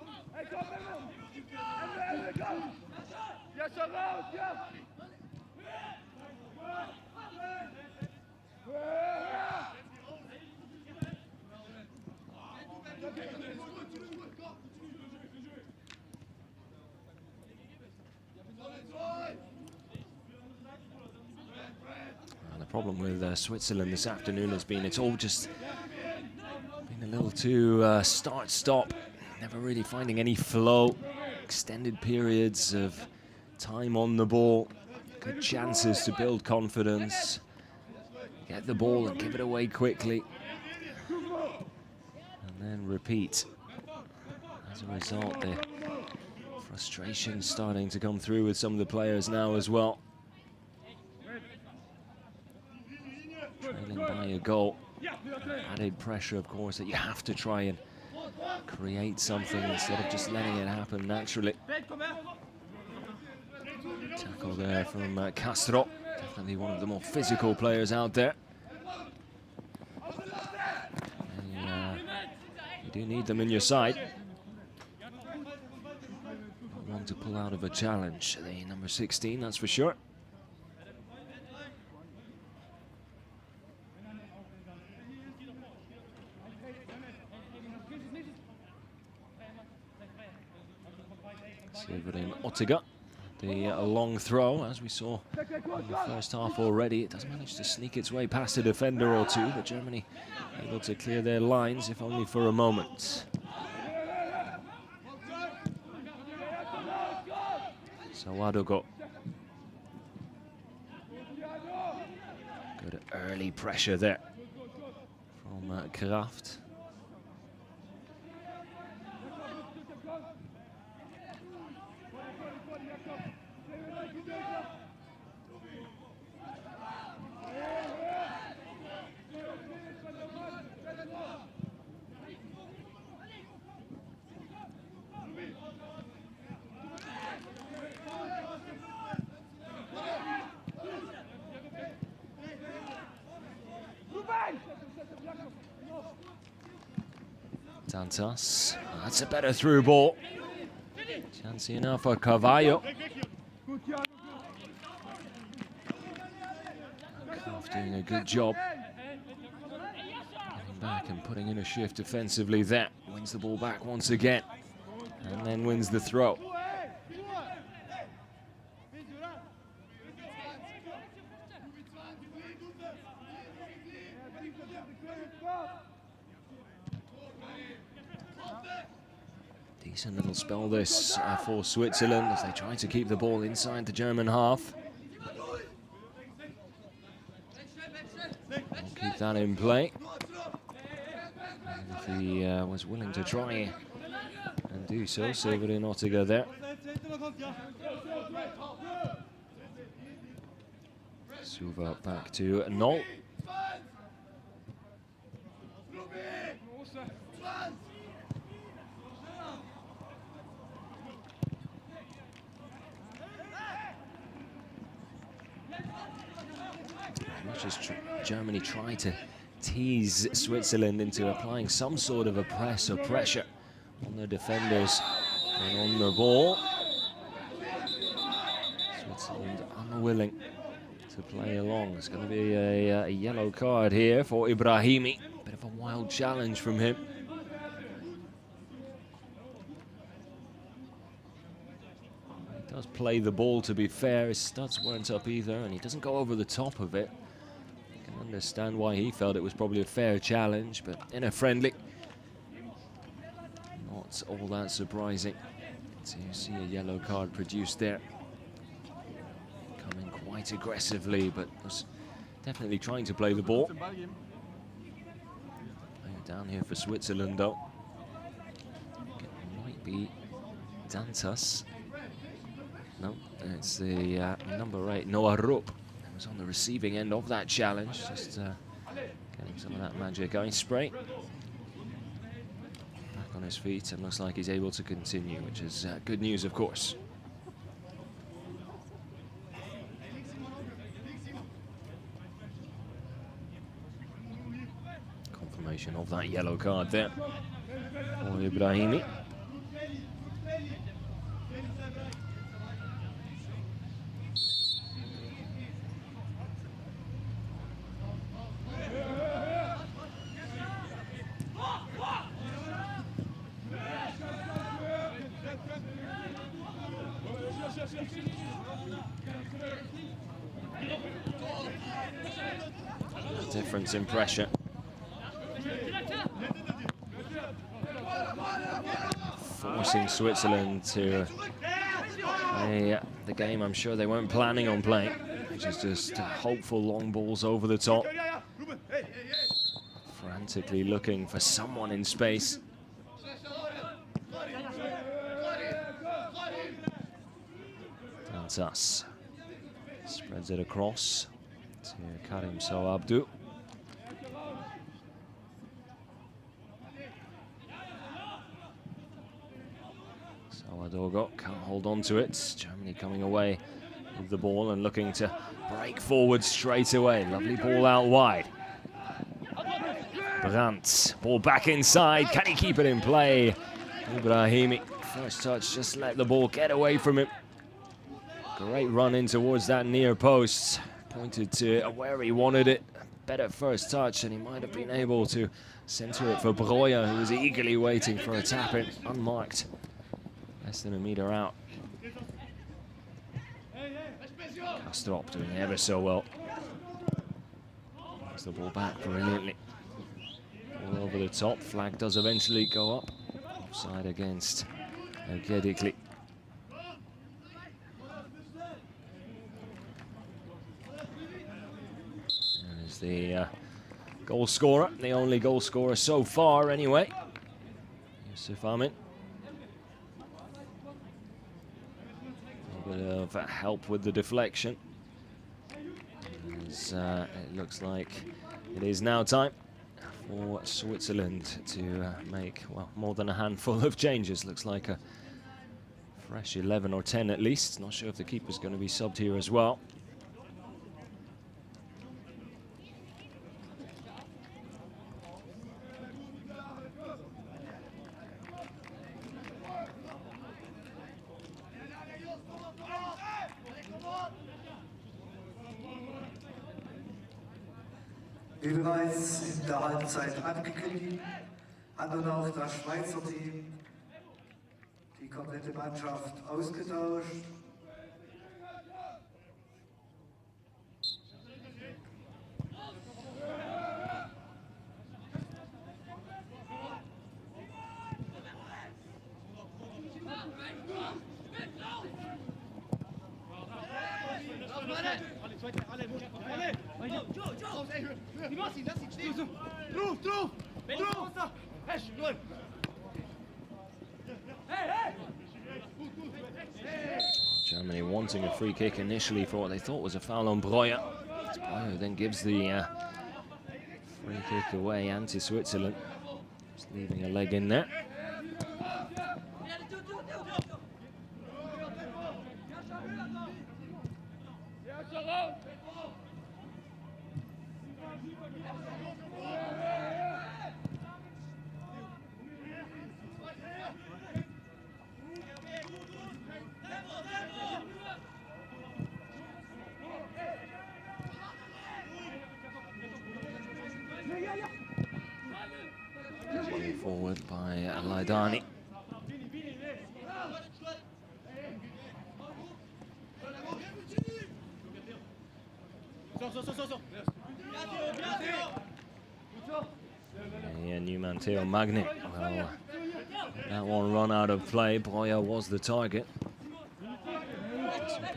The problem with Switzerland this afternoon has been it's all just been a little too start-stop, never really finding any flow, extended periods of time on the ball, good chances to build confidence, get the ball and give it away quickly, and then repeat. As a result, the frustration starting to come through with some of the players now as well. Trailing by a goal. Added pressure, of course, that you have to try and create something instead of just letting it happen naturally. Tackle there from Castro. Definitely one of the more physical players out there. And, you do need them in your side. Not one to pull out of a challenge. The number 16, that's for sure. Severin Ottiga, the long throw, as we saw in the first half already. It does manage to sneak its way past a defender or two, but Germany able to clear their lines, if only for a moment. Sawadogo. Good early pressure there from Kraft. Dantas, that's a better through ball. Chance enough for Carvalho. Kraft doing a good job getting back and putting in a shift defensively there. Wins the ball back once again and then wins the throw. Decent little spell this for Switzerland as they try to keep the ball inside the German half. We'll keep that in play. And if he was willing to try and do so, Severin Ottiga there. Suva back to Noll. As Germany try to tease Switzerland into applying some sort of a press or pressure on their defenders and on the ball. Switzerland unwilling to play along. It's going to be a yellow card here for Ibrahimi. Bit of a wild challenge from him. He does play the ball, to be fair. His studs weren't up either, and he doesn't go over the top of it. Understand why he felt it was probably a fair challenge, but in a friendly, not not all that surprising to see a yellow card produced there. Coming quite aggressively, but was definitely trying to play the ball. Playing down here for Switzerland, though. It might be Dantas. No, it's the number 8, Noah Rupp. He was on the receiving end of that challenge, just getting some of that magic going. Spray back on his feet, and looks like he's able to continue, which is good news, of course. Confirmation of that yellow card there for Ibrahimi. Difference in pressure. Forcing Switzerland to play the game I'm sure they weren't planning on playing, which is just hopeful long balls over the top. Frantically looking for someone in space. Dantas spreads it across to Karim Soabdu. Sawadogo can't hold on to it. Germany coming away with the ball and looking to break forward straight away. Lovely ball out wide. Brandt, ball back inside. Can he keep it in play? Ibrahimi, first touch, just let the ball get away from him. Great run in towards that near post. Pointed to where he wanted it. Better first touch, and he might have been able to center it for Breuer, who was eagerly waiting for a tap in, unmarked. Less than a meter out. Kastrop doing ever so well. Gets the ball back brilliantly. All over the top. Flag does eventually go up. Offside against Gedikli. There's the goal scorer, the only goal scorer so far anyway. Yusuf Amin. A bit of help with the deflection. As, it looks like it is now time for Switzerland to make, well, more than a handful of changes. Looks like a fresh 11 or 10 at least. Not sure if the keeper's going to be subbed here as well. Wie bereits in der Halbzeit angekündigt, hat nun auch das Schweizer Team die komplette Mannschaft ausgetauscht. Germany wanting a free kick initially for what they thought was a foul on Breuer. Breuer then gives the free kick away, anti-Switzerland. Just leaving a leg in there. Forward by Laidani. And new man Theo Magnin. Well, That one run out of play. Breuer was the target.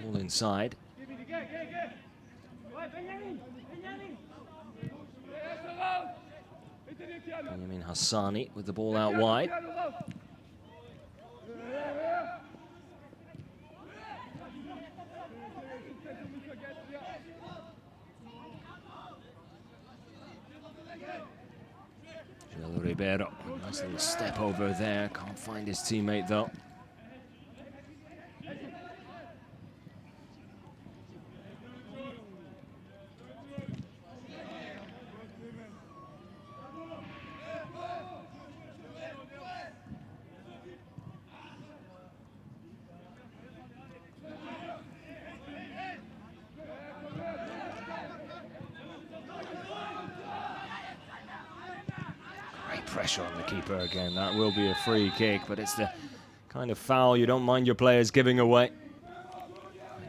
Ball inside. Benjamin Hassani with the ball out wide. Gil Ribeiro, nice little step over there. Can't find his teammate though. Pressure on the keeper again. That will be a free kick, but it's the kind of foul you don't mind your players giving away.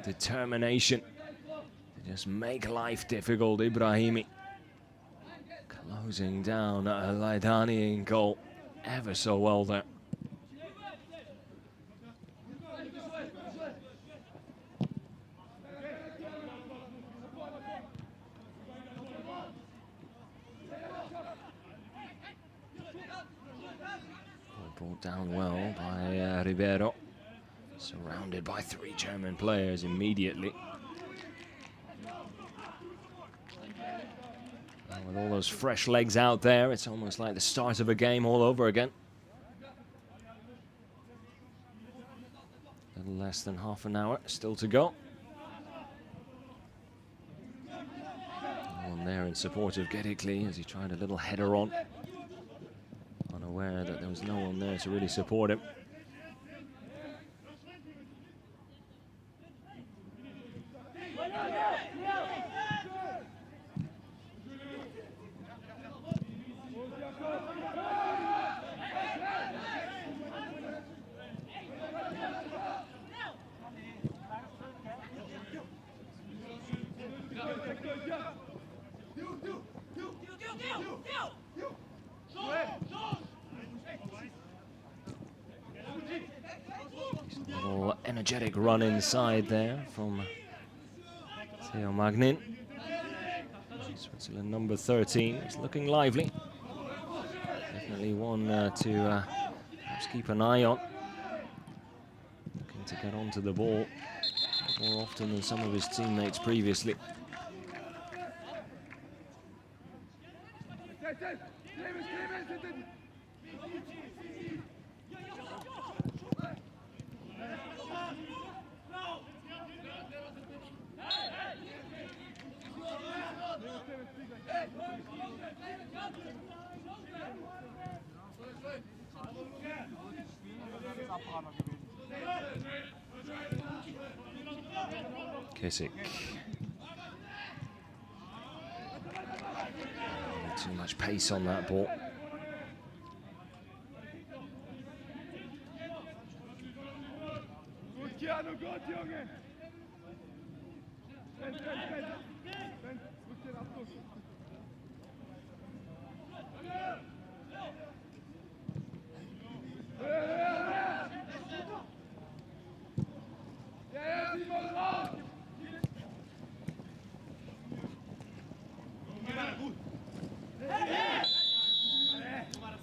Determination to just make life difficult. Ibrahimi closing down Laidani in goal ever so well there. Brought down well by Ribeiro. Surrounded by 3 German players immediately. And with all those fresh legs out there, it's almost like the start of a game all over again. A little less than half an hour still to go. One there in support of Gedikli as he tried a little header on. Unaware that there was no one there to really support him. Energetic run inside there from Theo Magnin. Switzerland number 13. It's looking lively. Definitely one to perhaps keep an eye on. Looking to get onto the ball more often than some of his teammates previously. Kissick. Too much pace on that ball.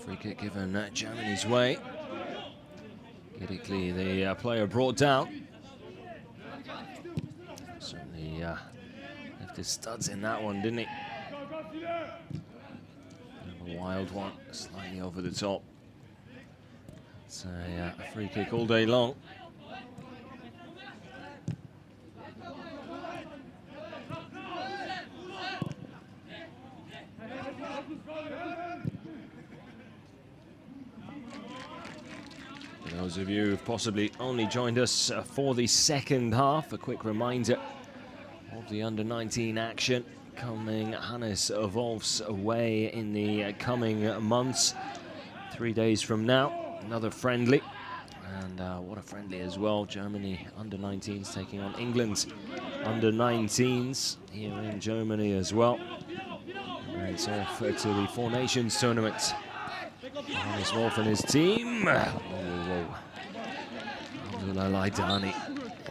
Free kick given Germany's way. Gedikli, the player brought down. Certainly left his studs in that one, didn't he? A wild one, slightly over the top. It's a free kick all day long. For those of you who've possibly only joined us for the second half, a quick reminder of the under-19 action coming Hannes Wolf's way in the coming months. 3 days from now, another friendly. And what a friendly as well. Germany under-19s taking on England's under-19s here in Germany as well. And it's off to the Four Nations tournament Hannes Wolf and his team. Abdullah Laidani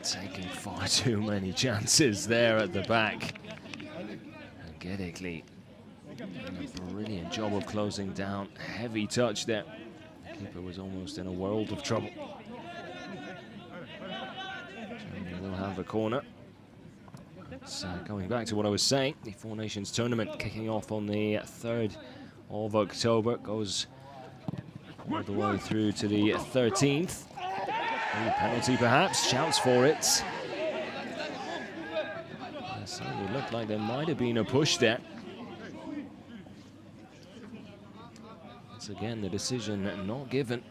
taking far too many chances there at the back. And Gedekli doing a brilliant job of closing down. Heavy touch there. The keeper was almost in a world of trouble. Germany will have the corner. So going back to what I was saying, the Four Nations tournament kicking off on the 3rd of October, goes all the way through to the 13th. Ooh, penalty perhaps, shouts for it. So it looked like there might have been a push there. Once again, the decision not given.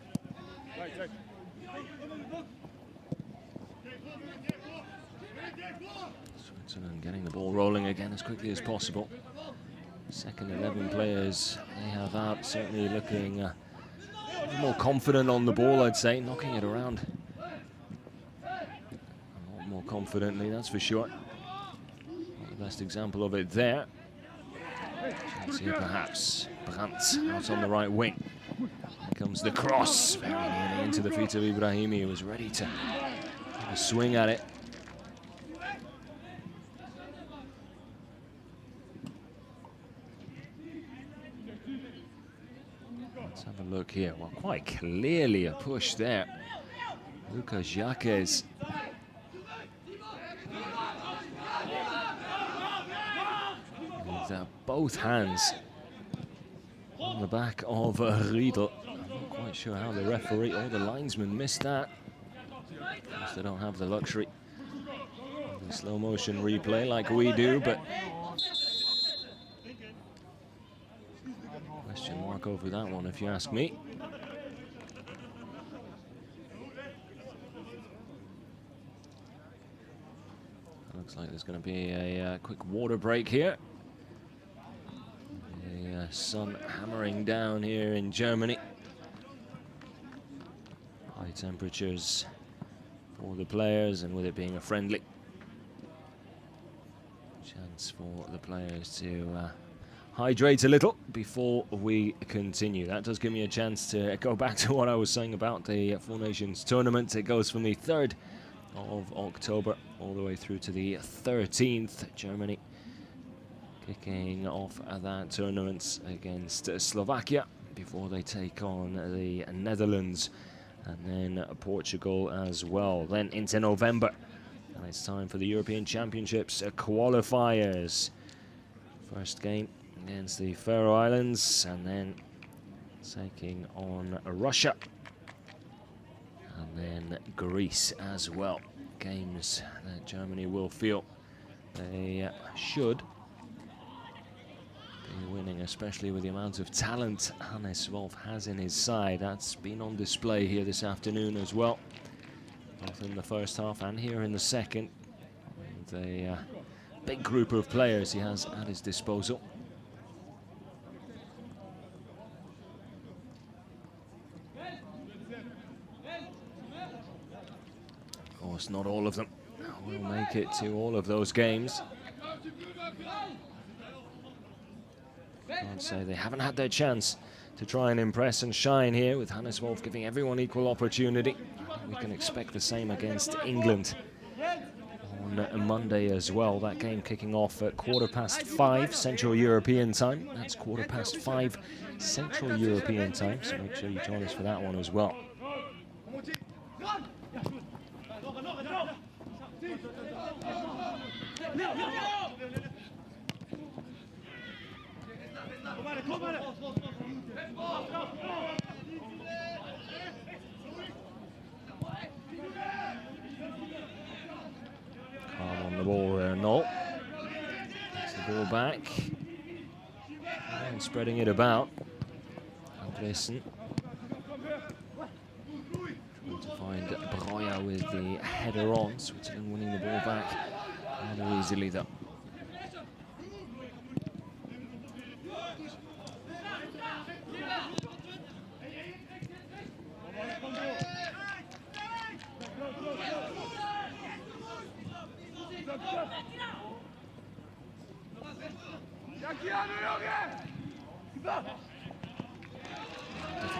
Switzerland getting the ball rolling again as quickly as possible. Second 11 players they have out, certainly looking more confident on the ball, I'd say, knocking it around a lot more confidently, that's for sure. Not the best example of it there. Chance here perhaps. Brandt out on the right wing. Here comes the cross, very nearly into the feet of Ibrahimi, who was ready to have a swing at it. Let's have a look here. Well, quite clearly a push there. Lucas Jacques. With both hands on the back of Riedel. I'm not quite sure how the referee or the linesman missed that. Because they don't have the luxury of the slow motion replay like we do, but question mark over that one, if you ask me. Looks like there's going to be a quick water break here. The sun hammering down here in Germany. High temperatures for the players, and with it being a friendly, chance for the players to hydrate a little before we continue. That does give me a chance to go back to what I was saying about the Four Nations tournament. It goes from the 3rd of October all the way through to the 13th. Germany kicking off that tournament against Slovakia before they take on the Netherlands and then Portugal as well. Then into November, and it's time for the European Championships qualifiers. First game against the Faroe Islands, and then taking on Russia, and then Greece as well. Games that Germany will feel they should be winning, especially with the amount of talent Hannes Wolf has in his side. That's been on display here this afternoon as well, both in the first half and here in the second, with a big group of players he has at his disposal. Of course, not all of them will make it to all of those games. Can't say they haven't had their chance to try and impress and shine here, with Hannes Wolf giving everyone equal opportunity. We can expect the same against England on Monday as well. That game kicking off at 5:15 Central European time. That's 5:15 Central European time, so make sure you join us for that one as well. Calm on the ball there, Noel. Gets the ball back. And spreading it about. Andresen. Trying to find Breuer with the header on. Switzerland winning the ball back rather easily though.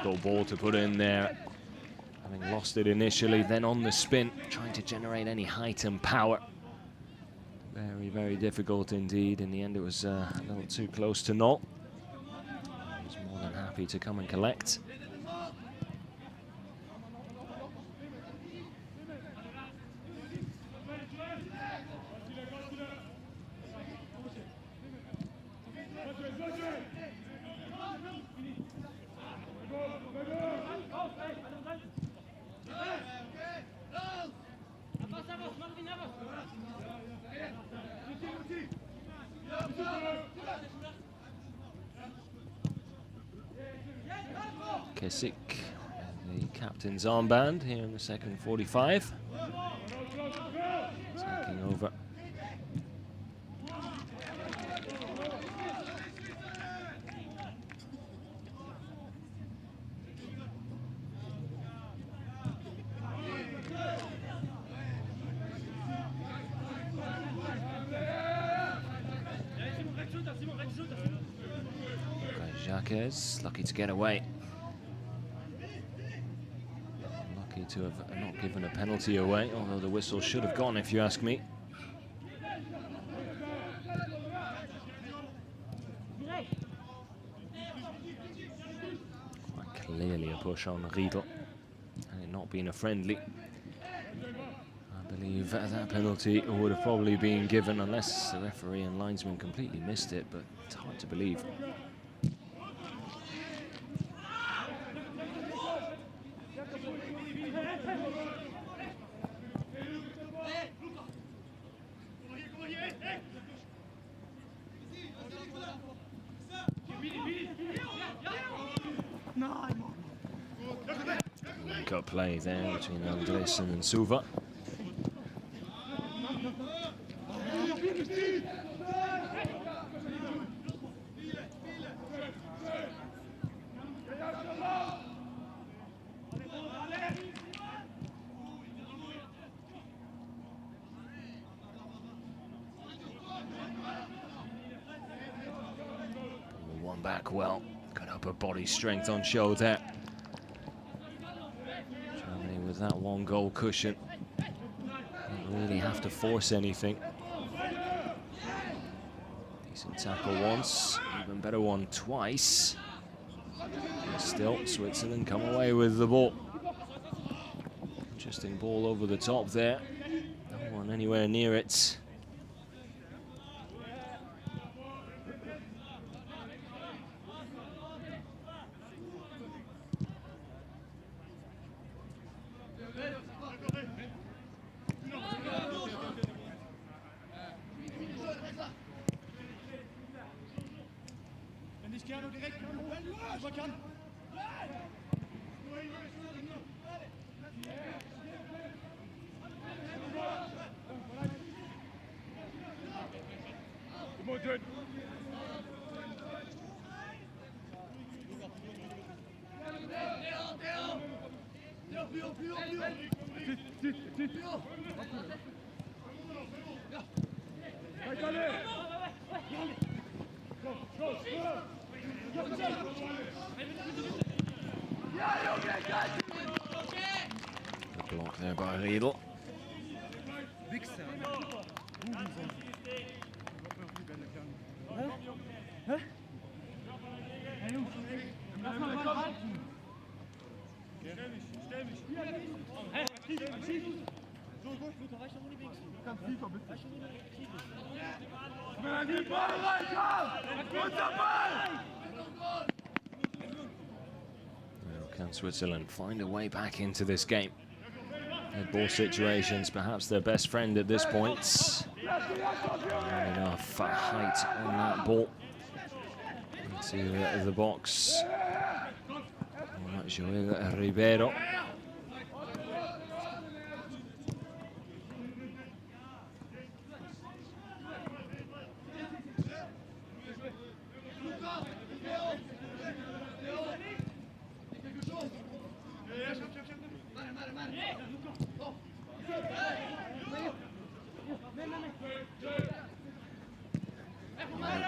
Difficult ball to put in there. Having lost it initially, then on the spin, trying to generate any height and power. Very, very difficult indeed. In the end, it was a little too close to null. He was more than happy to come and collect. Kesik, the captain's armband here in the second 45. Taking over. Jacques, lucky to get away. Lucky to have not given a penalty away, although the whistle should have gone, if you ask me. Quite clearly a push on Riedel, and it not being a friendly. I believe that penalty would have probably been given unless the referee and linesman completely missed it, but it's hard to believe. Link-up play there between Andresen and Suva. One back well, got upper body strength on show there. Germany with that one goal cushion. Don't really have to force anything. Decent tackle once, even better one twice. And still, Switzerland come away with the ball. Interesting ball over the top there. No one anywhere near it. Good block there by Riedel. Can Switzerland find a way back into this game? Head ball situations, perhaps their best friend at this point. Not enough height on that ball into the box. Joel Ribeiro.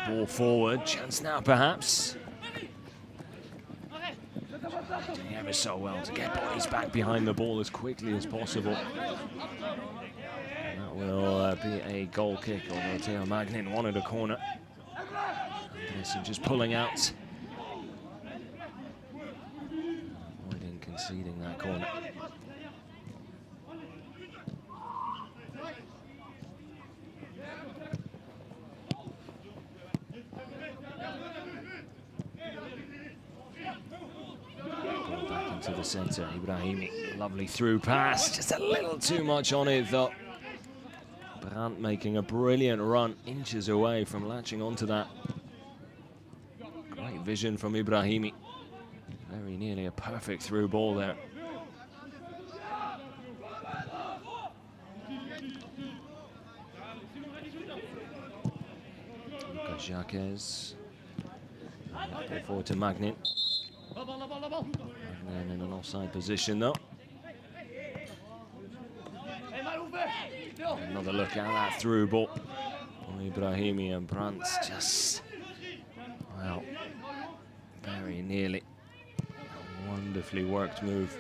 Ball forward, chance now perhaps. Doing ever so well to get bodies back behind the ball as quickly as possible. And that will be a goal kick, although Theo Magnin wanted a corner. Andresen just pulling out. Avoiding conceding that corner. To the centre, Ibrahimi, lovely through pass, just a little too much on it though. Brandt making a brilliant run, inches away from latching onto that. Great vision from Ibrahimi, very nearly a perfect through ball there. Lucas Jaquez, go forward to Magnin. And then in an offside position though. Another look at that through ball. Ibrahimi and Brandt just, well, very nearly. A wonderfully worked move.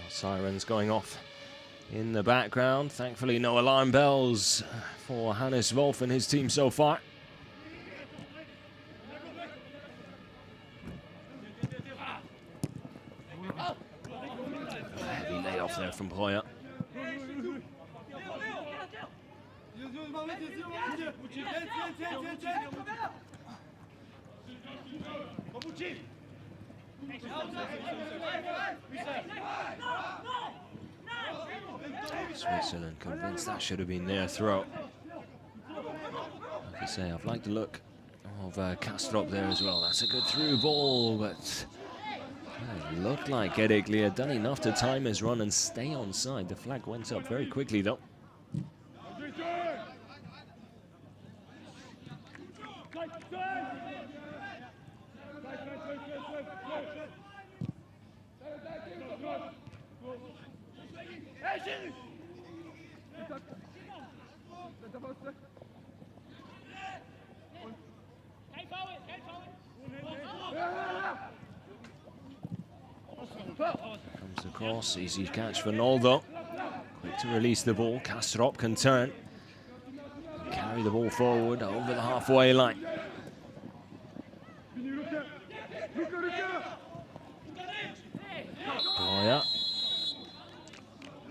Sirens going off in the background. Thankfully, no alarm bells for Hannes Wolf and his team so far. A heavy layoff there from Breuer. Switzerland convinced that should have been their throw. Like I say, I've liked the look of Kastrop there as well. That's a good through ball, but it looked like Edegli had done enough to time his run and stay on side. The flag went up very quickly though. Comes across, easy catch for Noldo. Quick to release the ball. Kastrop can turn. Carry the ball forward over the halfway line. Breuer.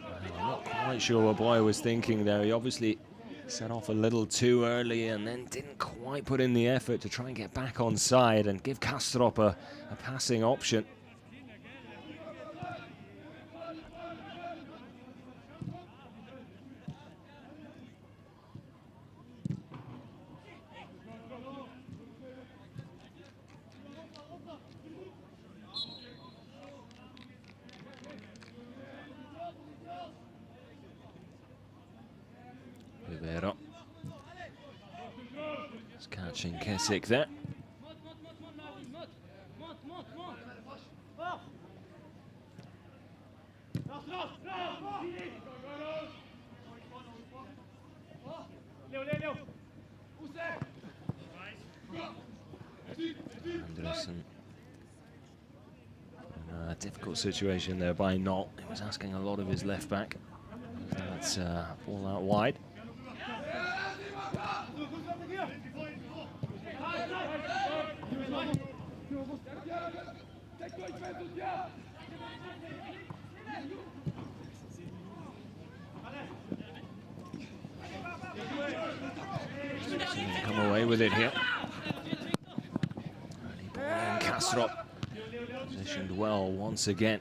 I'm not quite sure what Breuer was thinking there. He obviously set off a little too early and then didn't quite put in the effort to try and get back on side and give Kastrop a passing option. Rivero. Just catching Kesik there. Andresen. Difficult situation there by Noll. He was asking a lot of his left back. That's ball out wide. Come away with it here. Early ball in, Kastrop positioned well once again.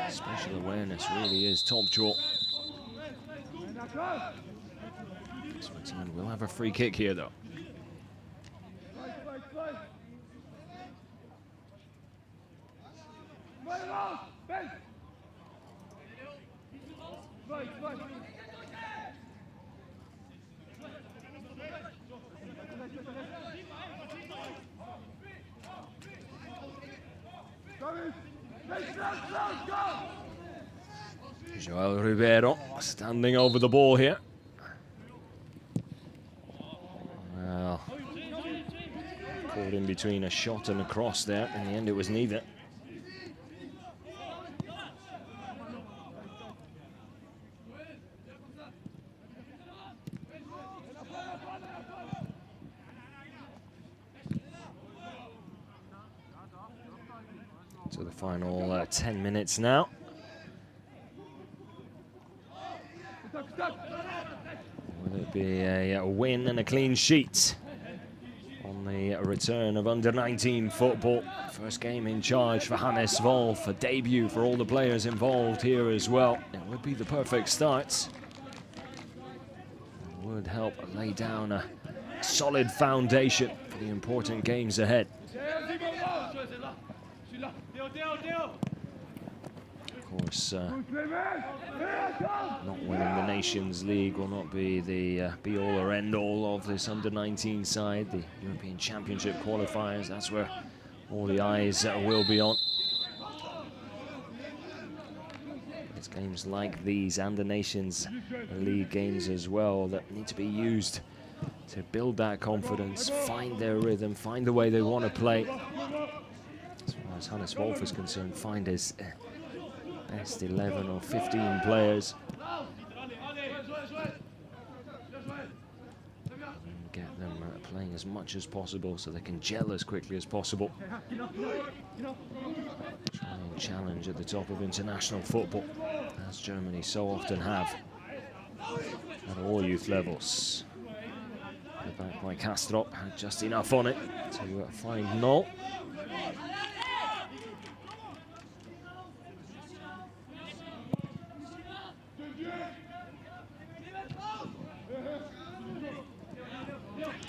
Special awareness really is top draw. Switzerland will have a free kick here though. Joel Ribeiro standing over the ball here. Well, caught in between a shot and a cross there. In the end, it was neither. So the final 10 minutes now. Will it be a win and a clean sheet on the return of under-19 football? First game in charge for Hannes Wolf, a debut for all the players involved here as well. It would be the perfect start. It would help lay down a solid foundation for the important games ahead. Of course, not winning the Nations League will not be the be-all or end-all of this under-19 side. The European Championship qualifiers, that's where all the eyes will be on. It's games like these and the Nations League games as well that need to be used to build that confidence, find their rhythm, find the way they want to play. As far as Hannes Wolf is concerned, find his best 11 or 15 players and get them playing as much as possible so they can gel as quickly as possible. Try and challenge at the top of international football, as Germany so often have at all youth levels. Back by Kastrop, had just enough on it to find Knoll.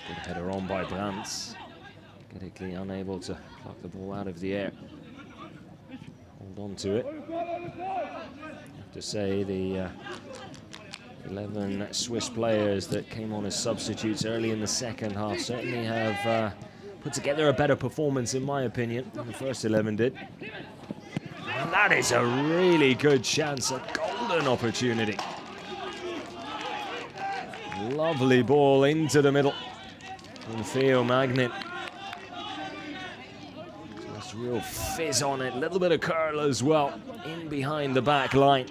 Good header on by Brandt. Gedikli unable to pluck the ball out of the air. Hold on to it. I have to say the 11 Swiss players that came on as substitutes early in the second half certainly have put together a better performance, in my opinion, than the first 11 did. And that is a really good chance, a golden opportunity. Lovely ball into the middle from Theo Magnin. Just real fizz on it, a little bit of curl as well, in behind the back line.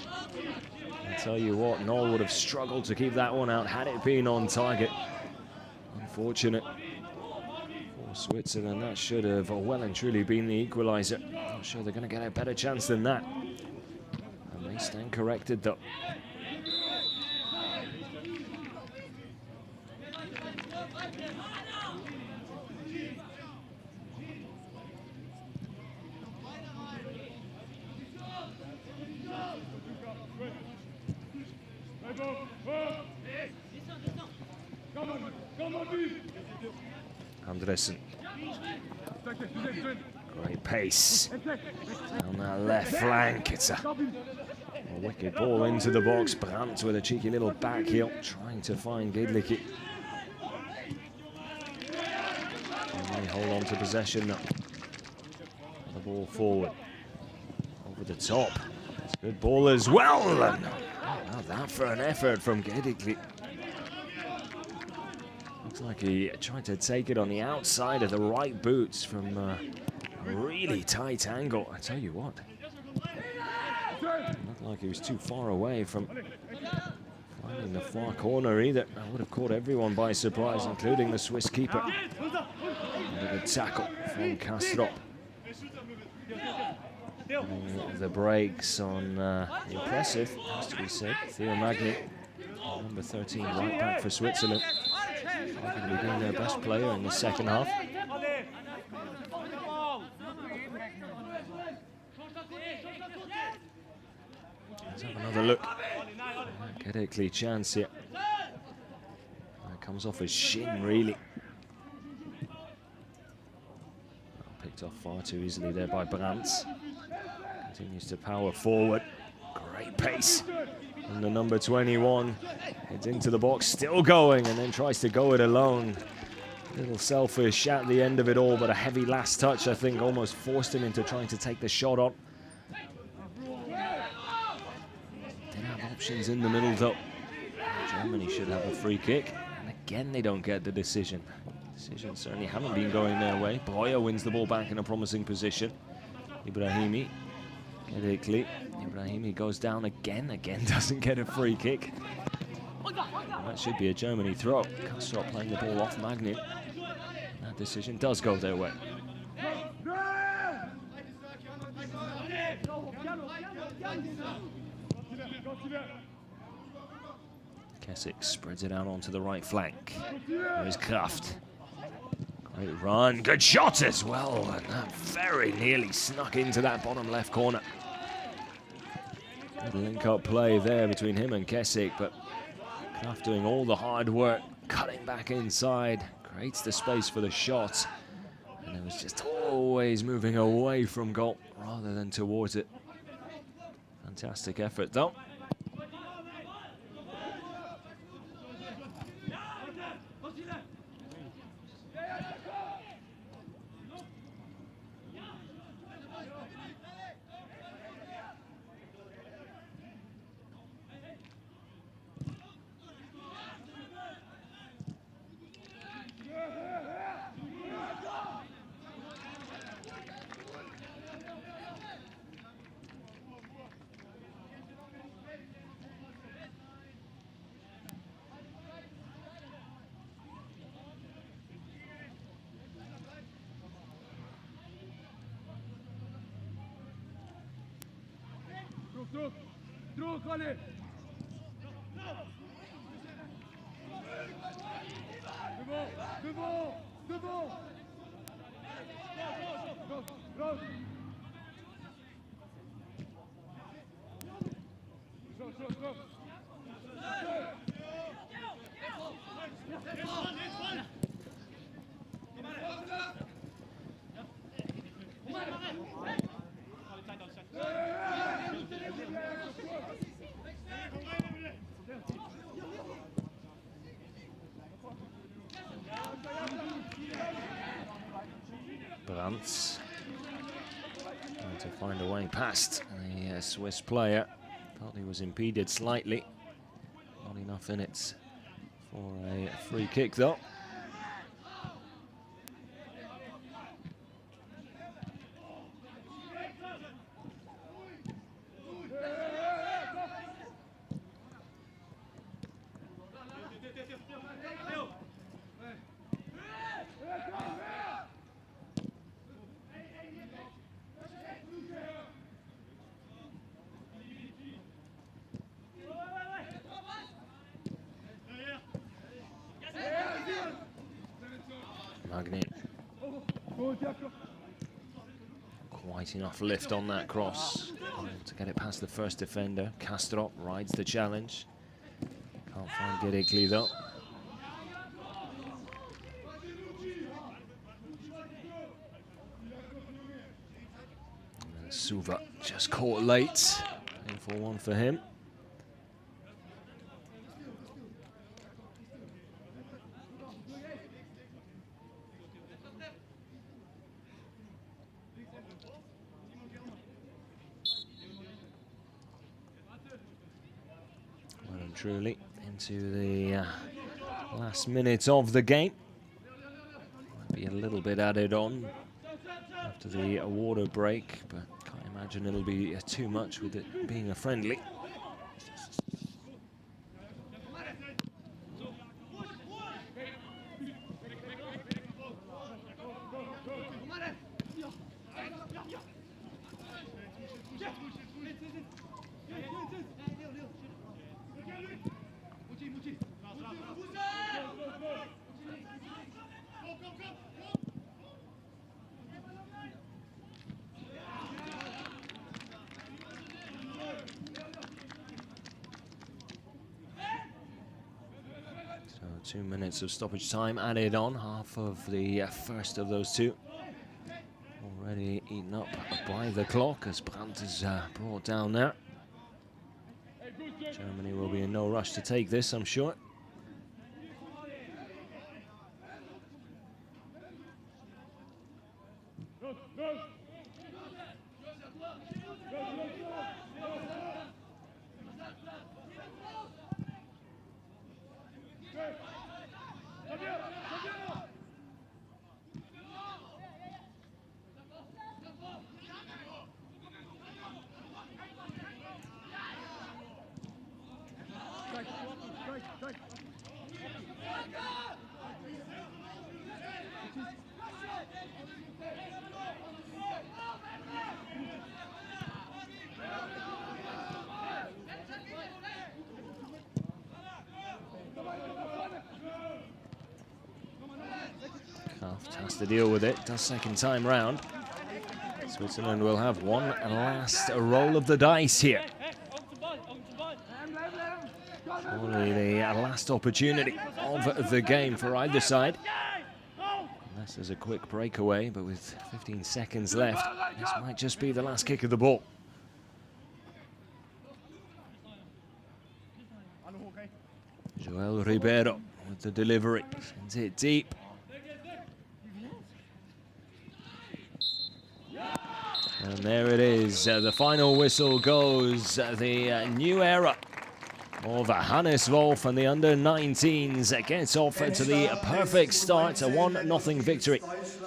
I tell you what, Knoll would have struggled to keep that one out had it been on target. Unfortunate for Switzerland. That should have well and truly been the equaliser. Not sure they're going to get a better chance than that. And they stand corrected though. Andresen. Great pace down that left flank. It's a wicked ball into the box. Brandt with a cheeky little back heel, trying to find Gedicli. And they hold on to possession now. The ball forward. Over the top. It's a good ball as well. And now that for an effort from Gedicli. Looks like he tried to take it on the outside of the right boots from a really tight angle. I tell you what, looked like he was too far away from finding the far corner either. That would have caught everyone by surprise, including the Swiss keeper. And a good tackle from Kastrop. The breaks on impressive, has to be said. Theo Magnin, number 13, right back for Switzerland. Probably being their best player in the second half. Let's have another look. Gedicli chance here. That comes off his shin, really. Picked off far too easily there by Brandt. Continues to power forward. Great pace. And the number 21 heads into the box, still going, and then tries to go it alone. Little selfish at the end of it all, but a heavy last touch, I think, almost forced him into trying to take the shot on. Didn't have options in the middle, though. Germany should have a free kick. And again, they don't get the decision. Decisions certainly haven't been going their way. Breuer wins the ball back in a promising position. Ibrahimi. Gedekli. Ibrahimi goes down again. Again, doesn't get a free kick. And that should be a Germany throw. Kastrop playing the ball off Magnin. That decision does go their way. Kessick spreads it out onto the right flank. There's Kraft. Great run, good shot as well. And that very nearly snuck into that bottom left corner. Good link-up play there between him and Kessick, but Kraft doing all the hard work, cutting back inside, creates the space for the shot. And it was just always moving away from goal rather than towards it. Fantastic effort though. Druk, allez! Devant! Brandt trying to find a way past the Swiss player. Thought he was impeded slightly. Not enough in it for a free kick though. Magnin. Quite enough lift on that cross to get it past the first defender. Kastrop rides the challenge. Can't find Gedekli though. And Suva just caught late. Painful one for him. Truly into the last minute of the game. Might be a little bit added on after the water break, but can't imagine it'll be too much with it being a friendly. So 2 minutes of stoppage time added on, half of the first of those two. Already eaten up by the clock as Brandt is brought down there. Germany will be in no rush to take this, I'm sure. Kraft has to deal with it. Does second time round. Switzerland will have one last roll of the dice here. Surely the last opportunity of the game for either side. Unless there's a quick breakaway, but with 15 seconds left, this might just be the last kick of the ball. Joel Ribeiro with the delivery. Sends it deep. And there it is. The final whistle goes. The new era of Hannes Wolf and the under-19s gets off to the perfect start. A 1-0 victory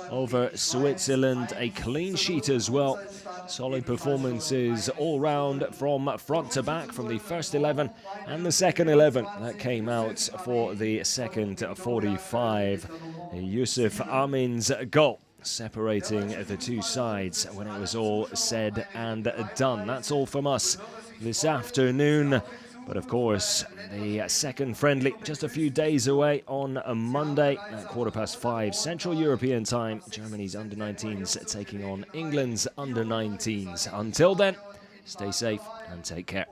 over Switzerland. A clean sheet as well. Solid performances all round from front to back from the first 11 and the second 11 that came out for the second 45. Yusuf Amin's goal separating the two sides when it was all said and done. That's all from us this afternoon. But of course, the second friendly just a few days away on a Monday at 5:15 Central European time. Germany's under-19s taking on England's under-19s. Until then, stay safe and take care.